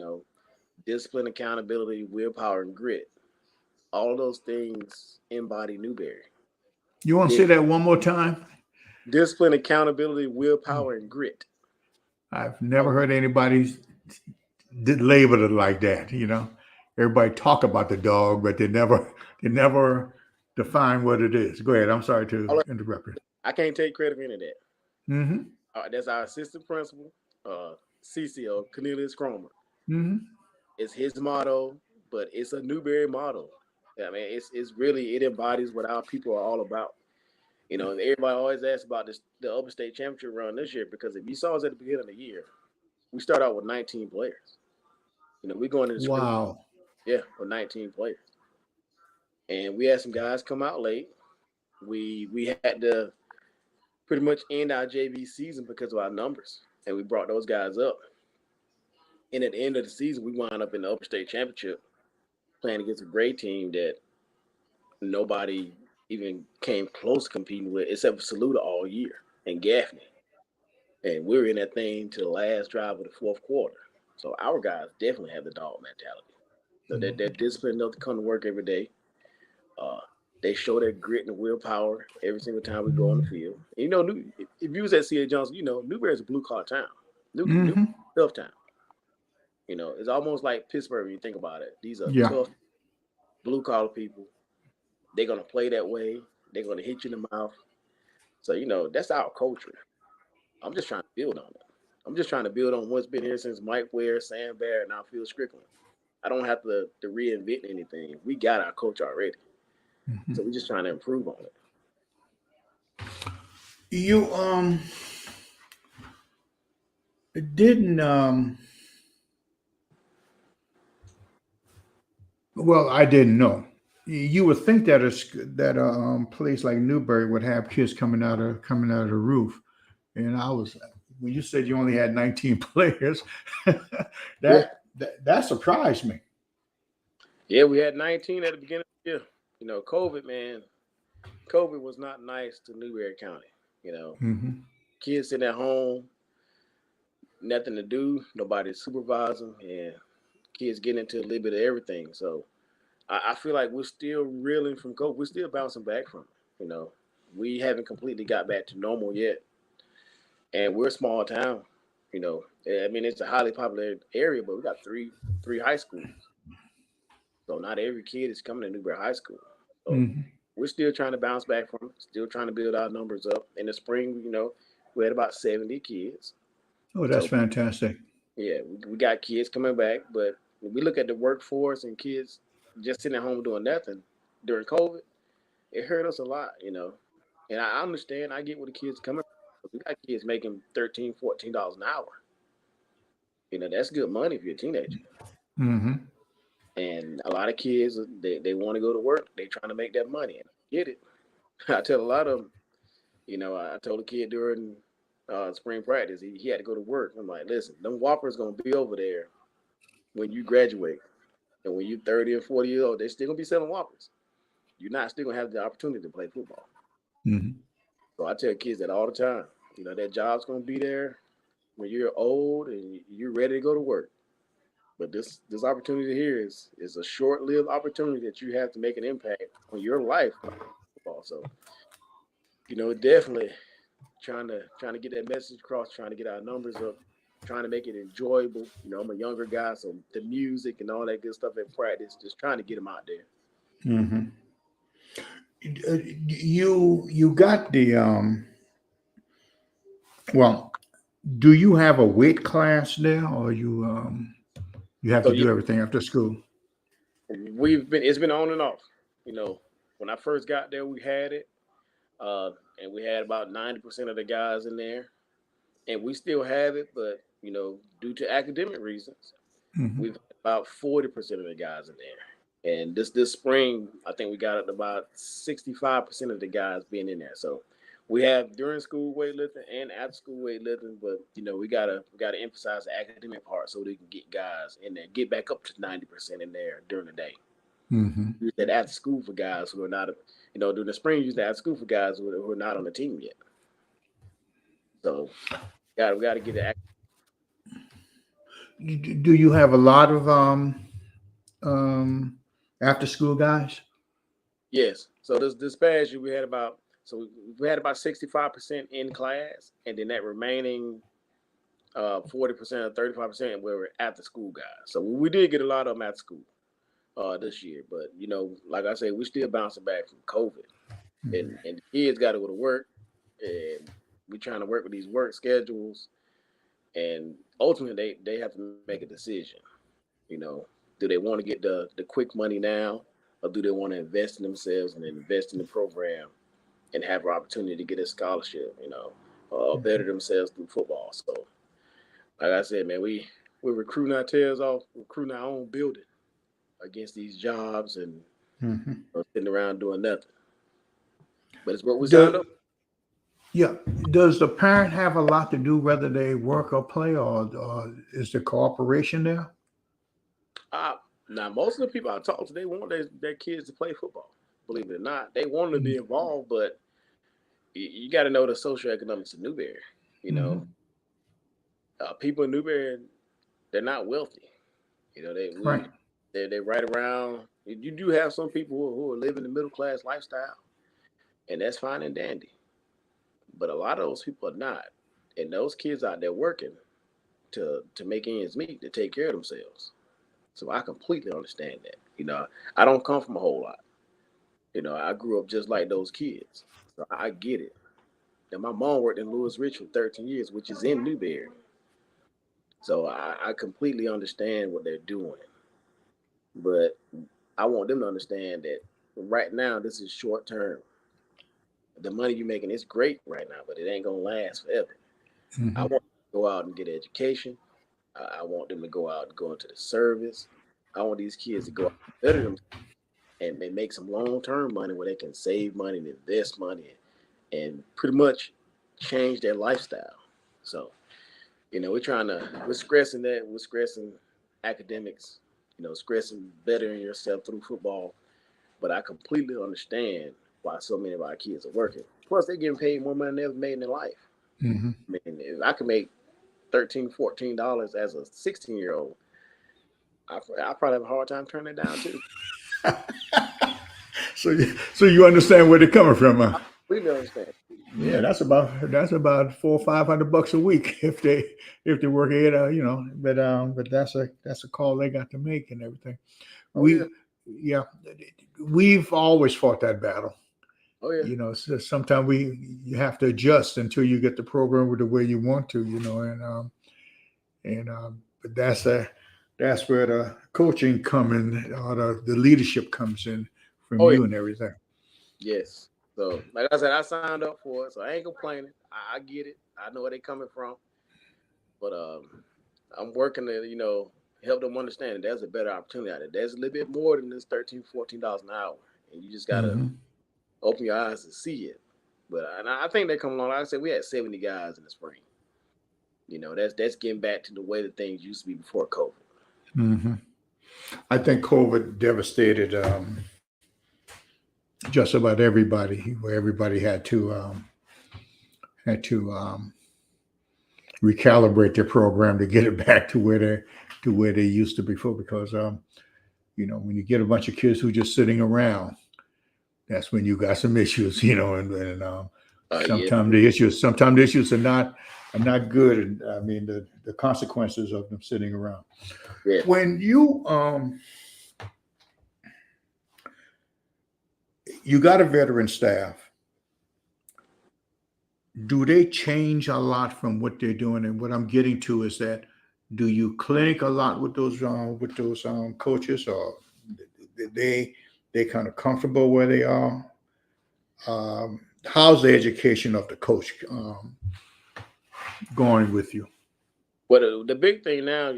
B: discipline, accountability, willpower, and grit. All of those things embody Newberry.
A: You want to say that one more time?
B: Discipline, accountability, willpower, and grit.
A: I've never heard anybody did label it like that. You know, everybody talk about the dog, but they never define what it is. Go ahead. I'm sorry to interrupt you.
B: I can't take credit for any of that.
A: Mm-hmm.
B: That's our assistant principal, CCO, Cornelius Cromer.
A: Mm-hmm.
B: It's his motto, but it's a Newbery model. I mean, it's really, it embodies what our people are all about. You know, everybody always asks about the Upper State Championship run this year, because if you saw us at the beginning of the year, we start out with 19 players. You know, we're going into the spring,
A: Wow.
B: with 19 players. And we had some guys come out late. We had to pretty much end our JV season because of our numbers, and we brought those guys up. And at the end of the season, we wound up in the Upper State Championship playing against a great team that nobody even came close to competing with except for Saluda all year and Gaffney. And we were in that thing to the last drive of the fourth quarter. So our guys definitely have the dog mentality. So they're disciplined enough to come to work every day. They show their grit and willpower every single time we go on the field. And, you know, if you was at C.A. Johnson, you know, Newberry's a blue-collar town. Newberry's a tough town. You know, it's almost like Pittsburgh when you think about it. These are tough, blue-collar people. They're going to play that way. They're going to hit you in the mouth. So, you know, that's our culture. I'm just trying to build on it. I'm just trying to build on what's been here since Mike Ware, Sam Barrett, and now Phil Strickland. I don't have to reinvent anything. We got our coach already. So we're just trying to improve on it.
A: You didn't well, I didn't know. You would think that a place like Newberry would have kids coming out of the roof, and when you said you only had 19 players, that surprised me.
B: Yeah, we had 19 at the beginning of the year. You know, COVID was not nice to Newberry County. You know, kids sitting at home, nothing to do, nobody supervising, and kids getting into a little bit of everything. So I feel like we're still reeling from COVID. We're still bouncing back from it. You know, we haven't completely got back to normal yet. And we're a small town. You know, I mean, it's a highly popular area, but we got three high schools. So not every kid is coming to Newberry High School. So we're still trying to bounce back from it, still trying to build our numbers up. In the spring, you know, we had about 70 kids.
A: Oh, that's fantastic.
B: Yeah, we got kids coming back, but when we look at the workforce and kids just sitting at home doing nothing during COVID, it hurt us a lot, you know. And I understand, I get where the kids coming from. We got kids making $13, $14 an hour. You know, that's good money if you're a teenager. And a lot of kids, they want to go to work. They're trying to make that money. And I get it. I tell a lot of them, you know, I told a kid during spring practice, he had to go to work. I'm like, listen, them Whoppers going to be over there when you graduate. And when you're 30 or 40 years old, they're still going to be selling Whoppers. You're not still going to have the opportunity to play football. So I tell kids that all the time. You know, that job's going to be there when you're old and you're ready to go to work. But this opportunity here is a short-lived opportunity that you have to make an impact on your life. So, you know, definitely trying to get that message across, trying to get our numbers up, trying to make it enjoyable. You know, I'm a younger guy, so the music and all that good stuff in practice, just trying to get them out there.
A: You got the well, do you have a weight class now, or you have to do everything after school?
B: It's been on and off. You know, when I first got there, we had it, and we had about 90% of the guys in there, and we still have it, but you know, due to academic reasons, we've had about 40% of the guys in there. And this spring, I think we got up to about 65% of the guys being in there. So we have during school weightlifting and after school weightlifting, but you know, we gotta emphasize the academic part so we can get guys in there, get back up to 90% in there during the day. Use that after school for guys who are not, you know, during the spring, use that after school for guys who are not on the team yet. So we gotta get the.
A: Do you have a lot of after school guys?
B: Yes. So this past year we had about 65% in class, and then that remaining 40% or 35% were after school guys. So we did get a lot of them after school this year. But, like I say, we still bouncing back from COVID. And the kids got to go to work. And we're trying to work with these work schedules. And ultimately, they have to make a decision. Do they want to get the quick money now, or do they want to invest in themselves and invest in the program and have an opportunity to get a scholarship, or better themselves through football? So, like I said, man, we're recruiting our tails off, recruiting our own building against these jobs and sitting around doing nothing. But it's what we signed up.
A: Yeah. Does the parent have a lot to do whether they work or play, or is the cooperation there?
B: Now, most of the people I talk to, they want their kids to play football. Believe it or not, they want them to be involved, but you got to know the socioeconomics of Newberry. People in Newberry, they're not wealthy. They're right around. You do have some people who are living the middle class lifestyle, and that's fine and dandy. But a lot of those people are not, and those kids out there working to make ends meet, to take care of themselves. So I completely understand that. I don't come from a whole lot. I grew up just like those kids, so I get it. And my mom worked in Louis Rich for 13 years, which is in Newberry. So I completely understand what they're doing. But I want them to understand that right now, this is short term. The money you're making is great right now, but it ain't going to last forever. I want them to go out and get an education. I want them to go out and go into the service. I want these kids to go out and better themselves and make some long-term money where they can save money and invest money and pretty much change their lifestyle. So, we're stressing that. We're stressing academics, stressing bettering yourself through football. But I completely understand why so many of our kids are working. Plus, they're getting paid more money than they ever made in their life. I mean, if I could make $13, $14 as a 16-year-old, I probably have a hard time turning it down too.
A: So you understand where they're coming from, huh?
B: I completely understand.
A: Yeah, that's about $400 or $500 a week if they work it, but that's a call they got to make and everything. We've always fought that battle.
B: Oh yeah.
A: So sometimes you have to adjust until you get the program with the way you want to, but that's where the coaching come in, or the leadership comes in from you and everything.
B: Yes. So, like I said, I signed up for it, so I ain't complaining. I get it. I know where they're coming from. But I'm working to, help them understand that there's a better opportunity out there. There's a little bit more than this $13, $14 an hour. And you just got to open your eyes to see it. But I think they come along. Like I said, we had 70 guys in the spring. That's getting back to the way that things used to be before COVID.
A: I think COVID devastated just about everybody, where everybody had to recalibrate their program to get it back to where they used to before. Because when you get a bunch of kids who are just sitting around, that's when you got some issues. And sometimes the issues are not good. And I mean the consequences of them sitting around.
B: Yeah.
A: When you got a veteran staff, do they change a lot from what they're doing? And what I'm getting to is that, do you clinic a lot with those coaches, or they kind of comfortable where they are? How's the education of the coach going with you?
B: Well, the big thing now,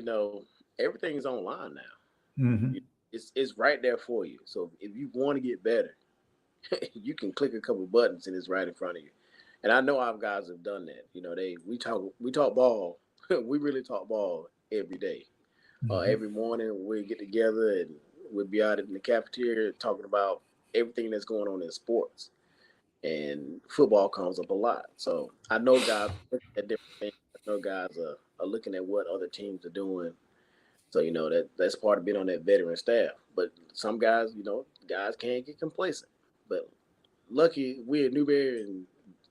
B: everything's online now. It's right there for you. So if you want to get better, you can click a couple buttons and it's right in front of you. And I know our guys have done that. We talk ball. We really talk ball every day. Every morning we get together and we'll be out in the cafeteria talking about everything that's going on in sports. And football comes up a lot. So I know guys look at different things. I know guys are looking at what other teams are doing. So, that's part of being on that veteran staff. But some guys, guys can't get complacent. But lucky we're at Newberry, and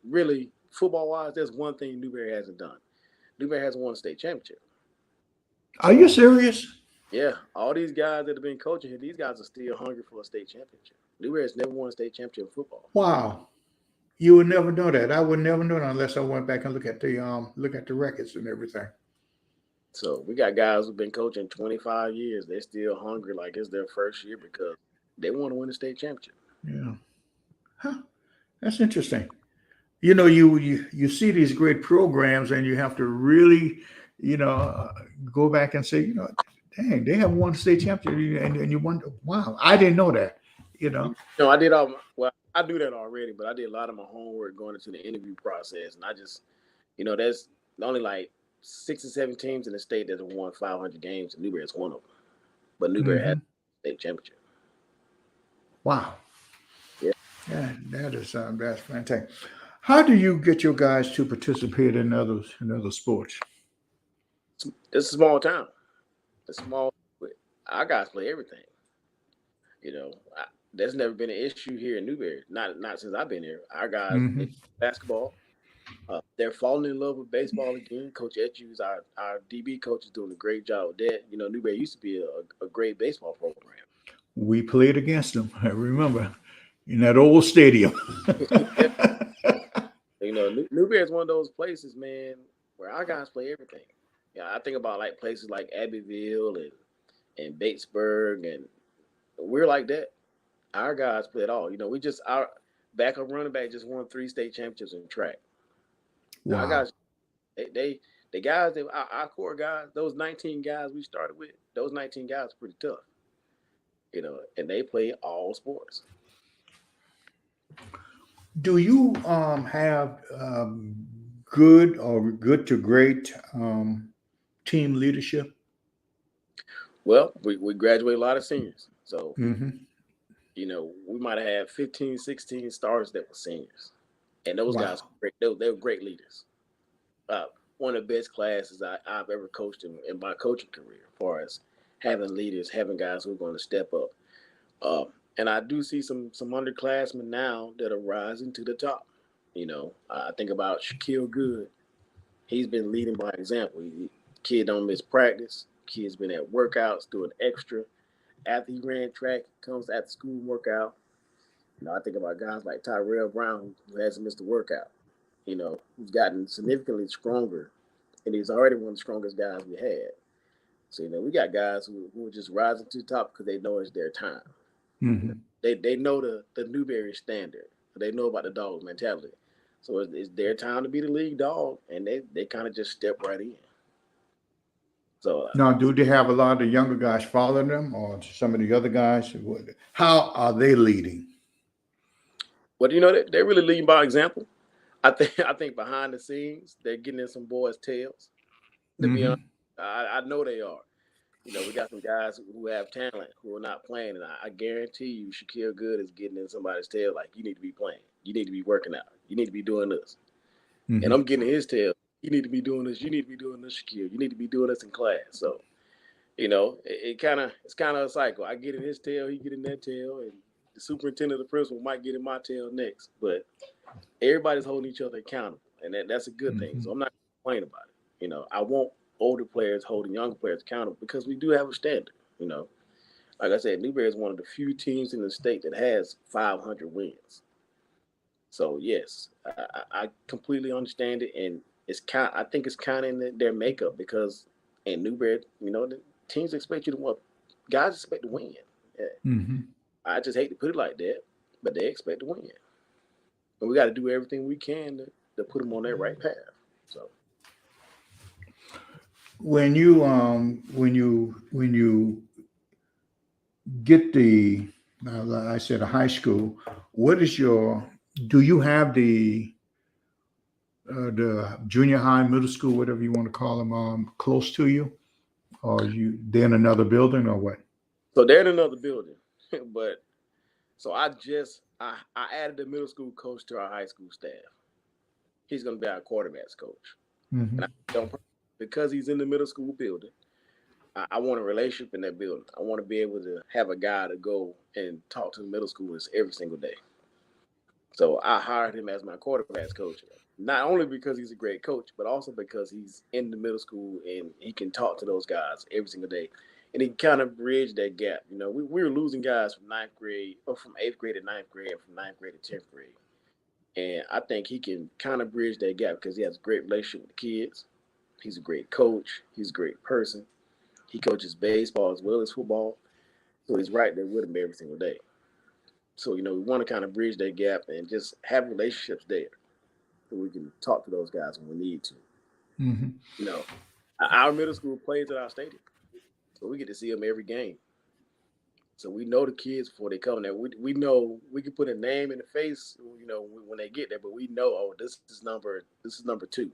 B: really, football-wise, there's one thing Newberry hasn't done. Newberry hasn't won a state championship.
A: Are you serious?
B: Yeah, all these guys that have been coaching here, these guys are still hungry for a state championship. Newberry has never won a state championship in football.
A: Wow. You would never know that. I would never know that unless I went back and look at the records and everything.
B: So we got guys who've been coaching 25 years. They're still hungry like it's their first year because they want to win the state championship.
A: Yeah. Huh. That's interesting. You know, you see these great programs and you have to really, go back and say, dang, they have won state championship, and you wonder, wow, I didn't know that.
B: No, I did I do that already, but I did a lot of my homework going into the interview process, and I just, there's only like 6 or 7 teams in the state that have won 500 games, and Newberry is one of them. But Newberry has a state championship.
A: Wow.
B: Yeah.
A: Yeah, that's fantastic. How do you get your guys to participate in other sports?
B: It's a small town. Our guys play everything. There's never been an issue here in Newberry. Not since I've been here. Our guys play basketball. They're falling in love with baseball again. Coach Etchew's our DB coach is doing a great job with that. Newberry used to be a great baseball program.
A: We played against them. I remember in that old stadium.
B: Newberry is one of those places, man, where our guys play everything. I think about like places like Abbeville and Batesburg, and we're like that. Our guys play it all. Our backup running back just won 3 state championships in track.
A: Wow.
B: Our guys, the guys that our core guys, those 19 guys we started with, those 19 guys are pretty tough. And they play all sports.
A: Do you have good or good to great team leadership?
B: Well, we graduate a lot of seniors. So, we might have had 15, 16 starters that were seniors. And those guys, they were great leaders. One of the best classes I've ever coached in my coaching career, as far as having leaders, having guys who are going to step up. And I do see some underclassmen now that are rising to the top. I think about Shaquille Good. He's been leading by example. Kid don't miss practice. Kid's been at workouts, doing extra. After he ran track, comes after school workout. I think about guys like Tyrell Brown, who hasn't missed a workout. Who's gotten significantly stronger, and he's already one of the strongest guys we had. So, we got guys who are just rising to the top because they know it's their time. They know the Newberry standard. They know about the dog mentality. So it's their time to be the league dog, and they kind of just step right in. So
A: now, do they have a lot of the younger guys following them, or some of the other guys? How are they leading?
B: Well, they're really leading by example. I think behind the scenes they're getting in some boys' tails. To be honest, I know they are. We got some guys who have talent who are not playing, and I guarantee you, Shaquille Good is getting in somebody's tail. Like, you need to be playing, you need to be working out, you need to be doing this, and I'm getting in his tail. You need to be doing this. You need to be doing this, Shaquille. You need to be doing this in class. So, it's kind of a cycle. I get in his tail, he get in that tail, and the superintendent, the principal, might get in my tail next. But everybody's holding each other accountable, and that's a good thing. So I'm not complaining about it. I want older players holding younger players accountable because we do have a standard. Like I said, Newberry is one of the few teams in the state that has 500 wins. So yes, I completely understand it, and I think it's kind of in their makeup because in Newberry, the teams expect you to win. Guys expect to win. Yeah. I just hate to put it like that, but they expect to win, and we got to do everything we can to put them on that right path. So.
A: When you get I said a high school, do you have the junior high, middle school, whatever you want to call them, close to you, or they're in another building, or what?
B: So they're in another building, but so I added the middle school coach to our high school staff. He's going to be our quarterbacks coach, and because he's in the middle school building, I want a relationship in that building. I want to be able to have a guy to go and talk to the middle schoolers every single day. So I hired him as my quarterbacks coach, not only because he's a great coach, but also because he's in the middle school and he can talk to those guys every single day. And he kind of bridged that gap. We were losing guys from ninth grade, or from eighth grade to ninth grade, and from ninth grade to 10th grade. And I think he can kind of bridge that gap because he has a great relationship with the kids. He's a great coach. He's a great person. He coaches baseball as well as football. So he's right there with him every single day. So, we want to kind of bridge that gap and just have relationships there so we can talk to those guys when we need to.
A: Mm-hmm.
B: Our middle school plays at our stadium. So we get to see them every game. So we know the kids before they come there. We know we can put a name in the face, when they get there, but we know, oh, this is number 2.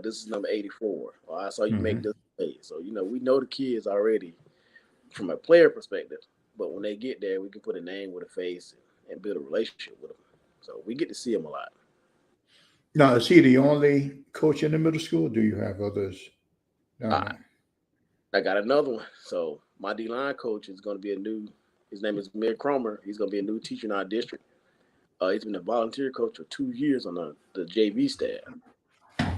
B: This is number 84. Or I saw you make this play. So, we know the kids already from a player perspective. But when they get there, we can put a name with a face and build a relationship with them. So we get to see them a lot.
A: Now, is he the only coach in the middle school? Or do you have others down there?
B: I got another one. So my D-line coach is going to be his name is Mir Cromer. He's going to be a new teacher in our district. He's been a volunteer coach for 2 years on the JV staff.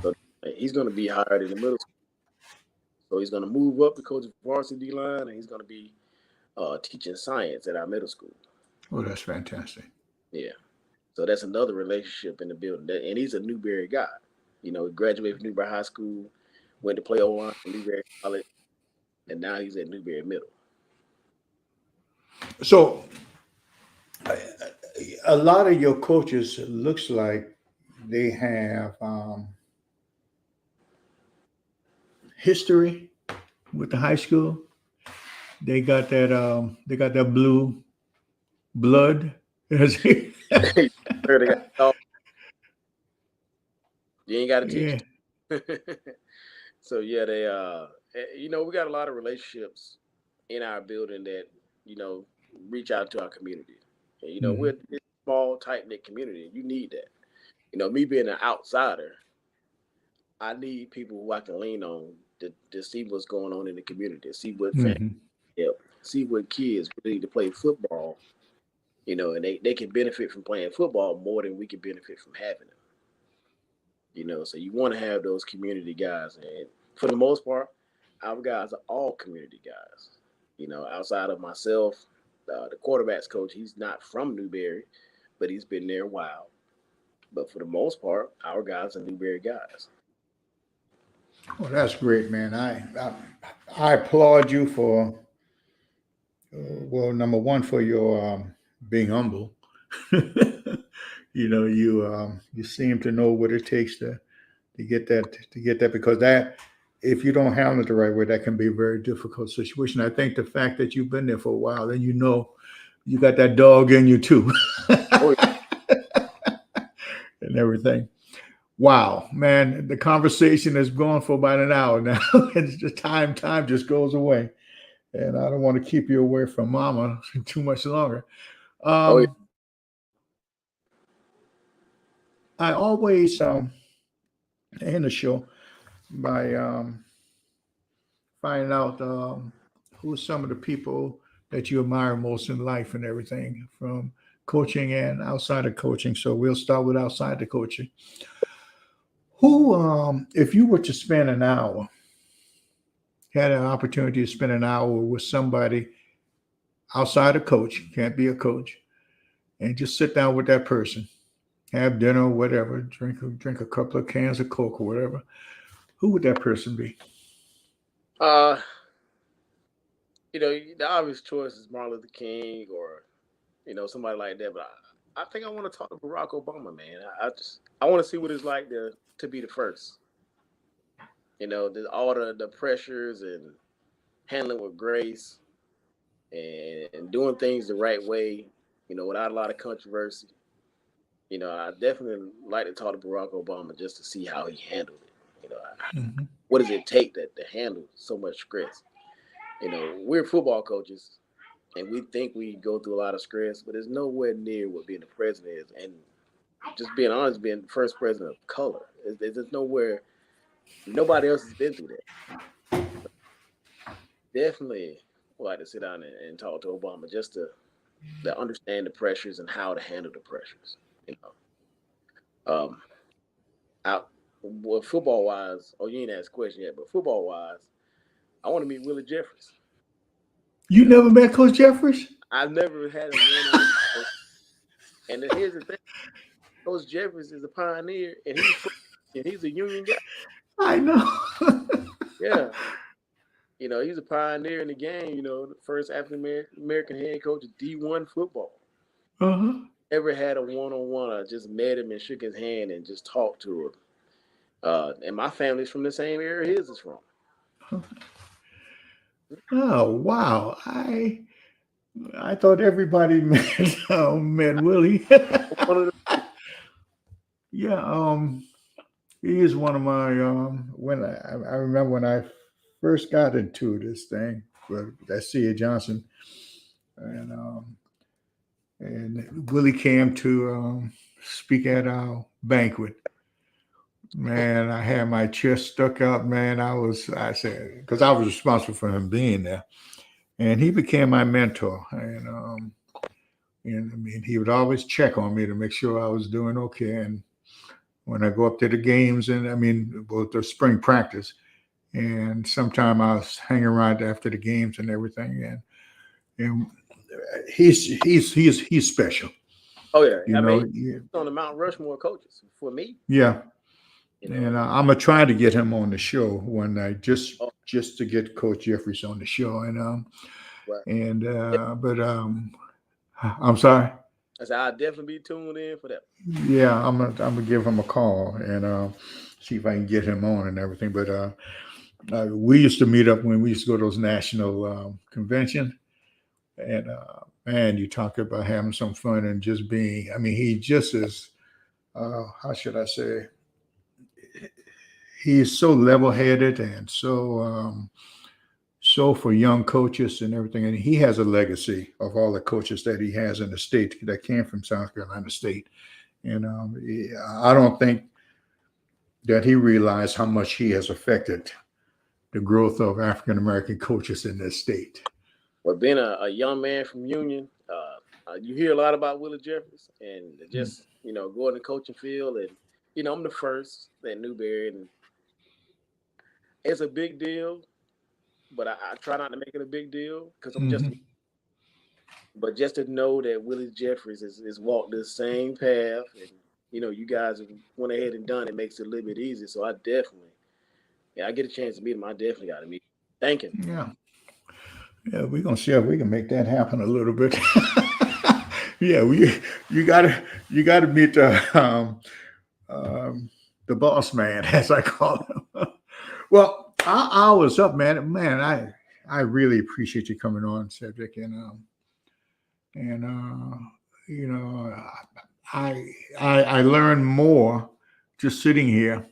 B: So he's going to be hired in the middle school. So he's going to move up to coach varsity D-line, and he's going to be teaching science at our middle school.
A: Oh, that's fantastic.
B: Yeah. So that's another relationship in the building. And he's a Newberry guy. He graduated from Newberry High School, went to play O-line for Newberry College, and now he's at Newberry Middle.
A: So a lot of your coaches, it looks like they have history with the high school. They got that blue blood.
B: You ain't got to teach. Yeah. So yeah, they we got a lot of relationships in our building that reach out to our community. And, we're a small, tight-knit community. You need that. Me being an outsider, I need people who I can lean on to see what's going on in the community, see what families help, see what kids really to play football. And they can benefit from playing football more than we can benefit from having them. So you want to have those community guys. And for the most part, our guys are all community guys. Outside of myself, the quarterbacks coach, he's not from Newberry, but he's been there a while. But for the most part, our guys are Newberry guys.
A: Well, that's great, man. I applaud you for number one, for your being humble. You seem to know what it takes to get that, because that, if you don't handle it the right way, that can be a very difficult situation. I think the fact that you've been there for a while, then you got that dog in you too. Oh, yeah. And everything. Wow, man, the conversation has gone for about an hour now. It's just time just goes away. And I don't want to keep you away from Mama too much longer.
B: Oh, yeah.
A: I always end the show by finding out who are some of the people that you admire most in life and everything, from coaching and outside of coaching. So we'll start with outside the coaching. Who, if you were to spend an hour, had an opportunity to spend an hour with somebody outside a coach, can't be a coach, and just sit down with that person, have dinner or whatever, drink a couple of cans of Coke or whatever, who would that person be?
B: The obvious choice is Martin Luther King or, somebody like that. But I think I want to talk to Barack Obama, man. I want to see what it's like to be the first. All the pressures and handling with grace and doing things the right way, without a lot of controversy. I definitely like to talk to Barack Obama just to see how he handled it. What does it take to handle so much stress? We're football coaches, and we think we go through a lot of stress, but it's nowhere near what being the president is. And just being honest, being the first president of color, there's nowhere, nobody else has been through that. Definitely would like to sit down and talk to Obama just to understand the pressures and how to handle the pressures. You know, out well, football wise. Oh, you ain't asked a question yet, but football wise, I want to meet Willie Jeffries.
A: You never met Coach Jeffries?
B: I've never had him one-on-one. And here's the thing: Coach Jeffries is a pioneer, and he's a union guy.
A: I know.
B: Yeah. You know, he's a pioneer in the game. You know, the first African American head coach of D1 football.
A: Uh-huh.
B: Ever had a one-on-one? I just met him and shook his hand and just talked to him. And my family's from the same area his is from.
A: Oh wow! I thought everybody met Willie. Yeah, he is one of my when I remember when I first got into this thing with that C.A. Johnson, and Willie came to speak at our banquet. Man, I had my chest stuck out. Man, I said, because I was responsible for him being there, and he became my mentor. And I mean, he would always check on me to make sure I was doing okay. And when I go up to the games, and I mean, both the spring practice, and sometime I was hanging around after the games and everything, and he's special.
B: Oh yeah,
A: you
B: I
A: know,
B: mean,
A: yeah,
B: on the Mount Rushmore coaches for me.
A: yeah.
B: You know,
A: And I'm gonna try to get him on the show one night, just
B: Oh.
A: to get Coach Jeffries on the show.
B: Right.
A: But I'm sorry.
B: I said I'll definitely be tuned in for that.
A: Yeah, I'm gonna give him a call and see if I can get him on and everything. But we used to meet up when we used to go to those national conventions, and man, you talk about having some fun and just being. I mean, he just is. How should I say? He's so level-headed and so for young coaches and everything. And he has a legacy of all the coaches that he has in the state that came from South Carolina State. And I don't think that he realized how much he has affected the growth of African American coaches in this state.
B: But being a young man from Union, you hear a lot about Willie Jeffries, and just going to coaching field, and I'm the first at Newberry, and it's a big deal. But I try not to make it a big deal because I'm just. But just to know that Willie Jeffries is walked the same path, and you guys went ahead and done it, makes it a little bit easier. So I definitely, I get a chance to meet him. I definitely got to meet him. Thank him.
A: Yeah. Yeah, we're gonna see if we can make that happen a little bit. Yeah, you gotta meet the boss man, as I call him. Well, our hour's up, man. Man, I really appreciate you coming on, Cedrick, and I learned more just sitting here,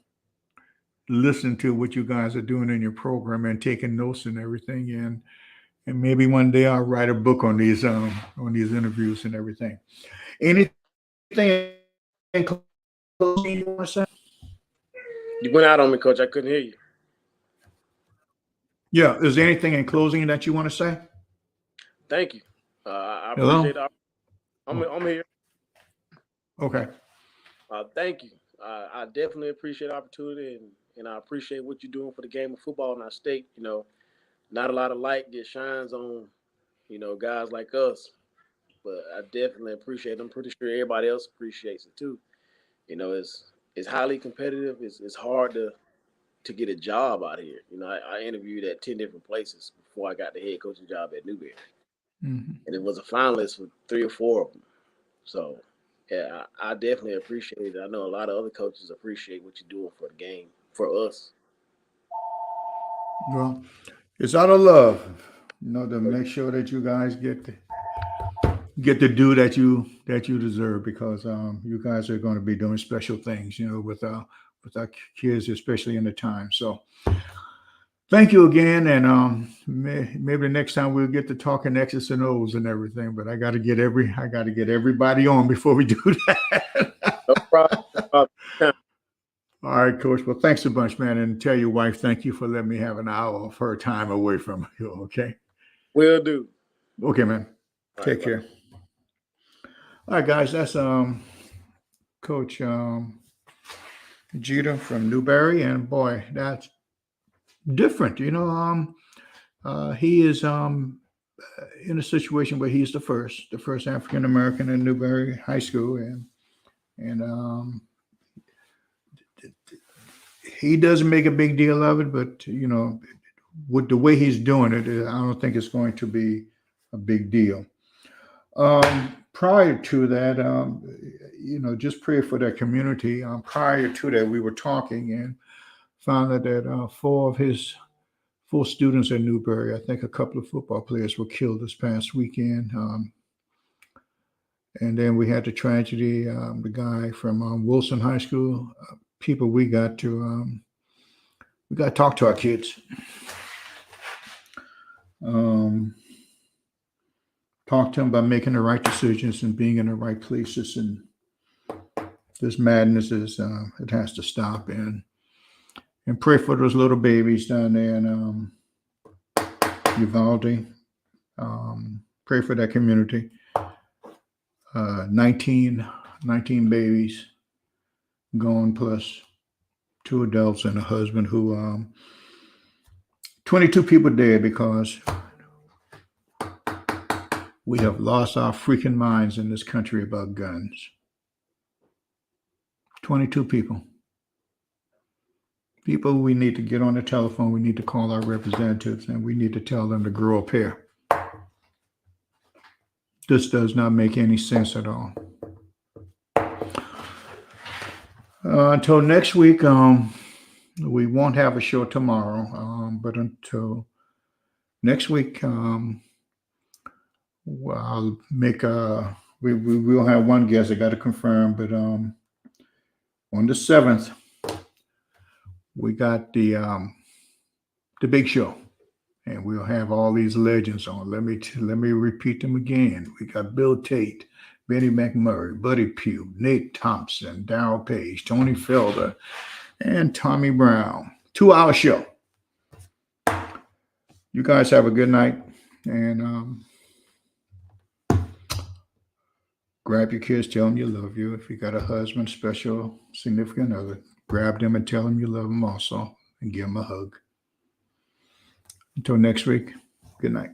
A: listening to what you guys are doing in your program and taking notes and everything, and maybe one day I'll write a book on these interviews and everything. Anything in closing you want to say?
B: You went out on me, Coach. I couldn't hear you.
A: Yeah, is there anything in closing that you want to say?
B: Thank you. I appreciate it. I'm here.
A: Okay.
B: Thank you. I definitely appreciate the opportunity, and I appreciate what you're doing for the game of football in our state. Not a lot of light shines on, guys like us, but I definitely appreciate it. I'm pretty sure everybody else appreciates it too. It's highly competitive. It's hard to get a job out here. I interviewed at 10 different places before I got the head coaching job at Newberry. And it was a finalist for 3 or 4 of them. So, yeah, I definitely appreciate it. I know a lot of other coaches appreciate what you're doing for the game, for us.
A: Well, it's out of love, to make sure that you guys get the due that you deserve, because you guys are going to be doing special things, with our kids, especially in the time. So thank you again, and maybe the next time we'll get to talking X's and O's and everything. But I got to get everybody on before we do that.
B: No problem.
A: All right, Coach. Well, thanks a bunch, man, and tell your wife thank you for letting me have an hour of her time away from you. Okay.
B: Will do.
A: Okay, man. Take care. All right, guys. That's Coach Jeter from Newberry, and boy, that's different. He is in a situation where he's the first African American in Newberry High School, and he doesn't make a big deal of it, but with the way he's doing it, I don't think it's going to be a big deal. Prior to that, just pray for that community. Prior to that, we were talking and found out that four students at Newberry, I think a couple of football players were killed this past weekend. And then we had the tragedy, the guy from Wilson High School. People we got to talk to our kids. Talk to them about making the right decisions and being in the right places. And this madness it has to stop. And pray for those little babies down there in Uvalde. Pray for that community. 19 babies gone, plus 2 adults and a husband who 22 people dead because we have lost our freaking minds in this country about guns. 22 people. People we need to get on the telephone. We need to call our representatives and we need to tell them to grow up here. This does not make any sense at all. Until next week, we won't have a show tomorrow, but until next week, I'll make we will have one guest. I got to confirm, but on the 7th, we got the big show, and we'll have all these legends on. Let me repeat them again. We got Bill Tate, Benny McMurray, Buddy Pugh, Nate Thompson, Darryl Page, Tony Felder, and Tommy Brown. 2-hour show. You guys have a good night, and grab your kids, tell them you love you. If you got a husband, special, significant other, grab them and tell them you love them also, and give them a hug. Until next week, good night.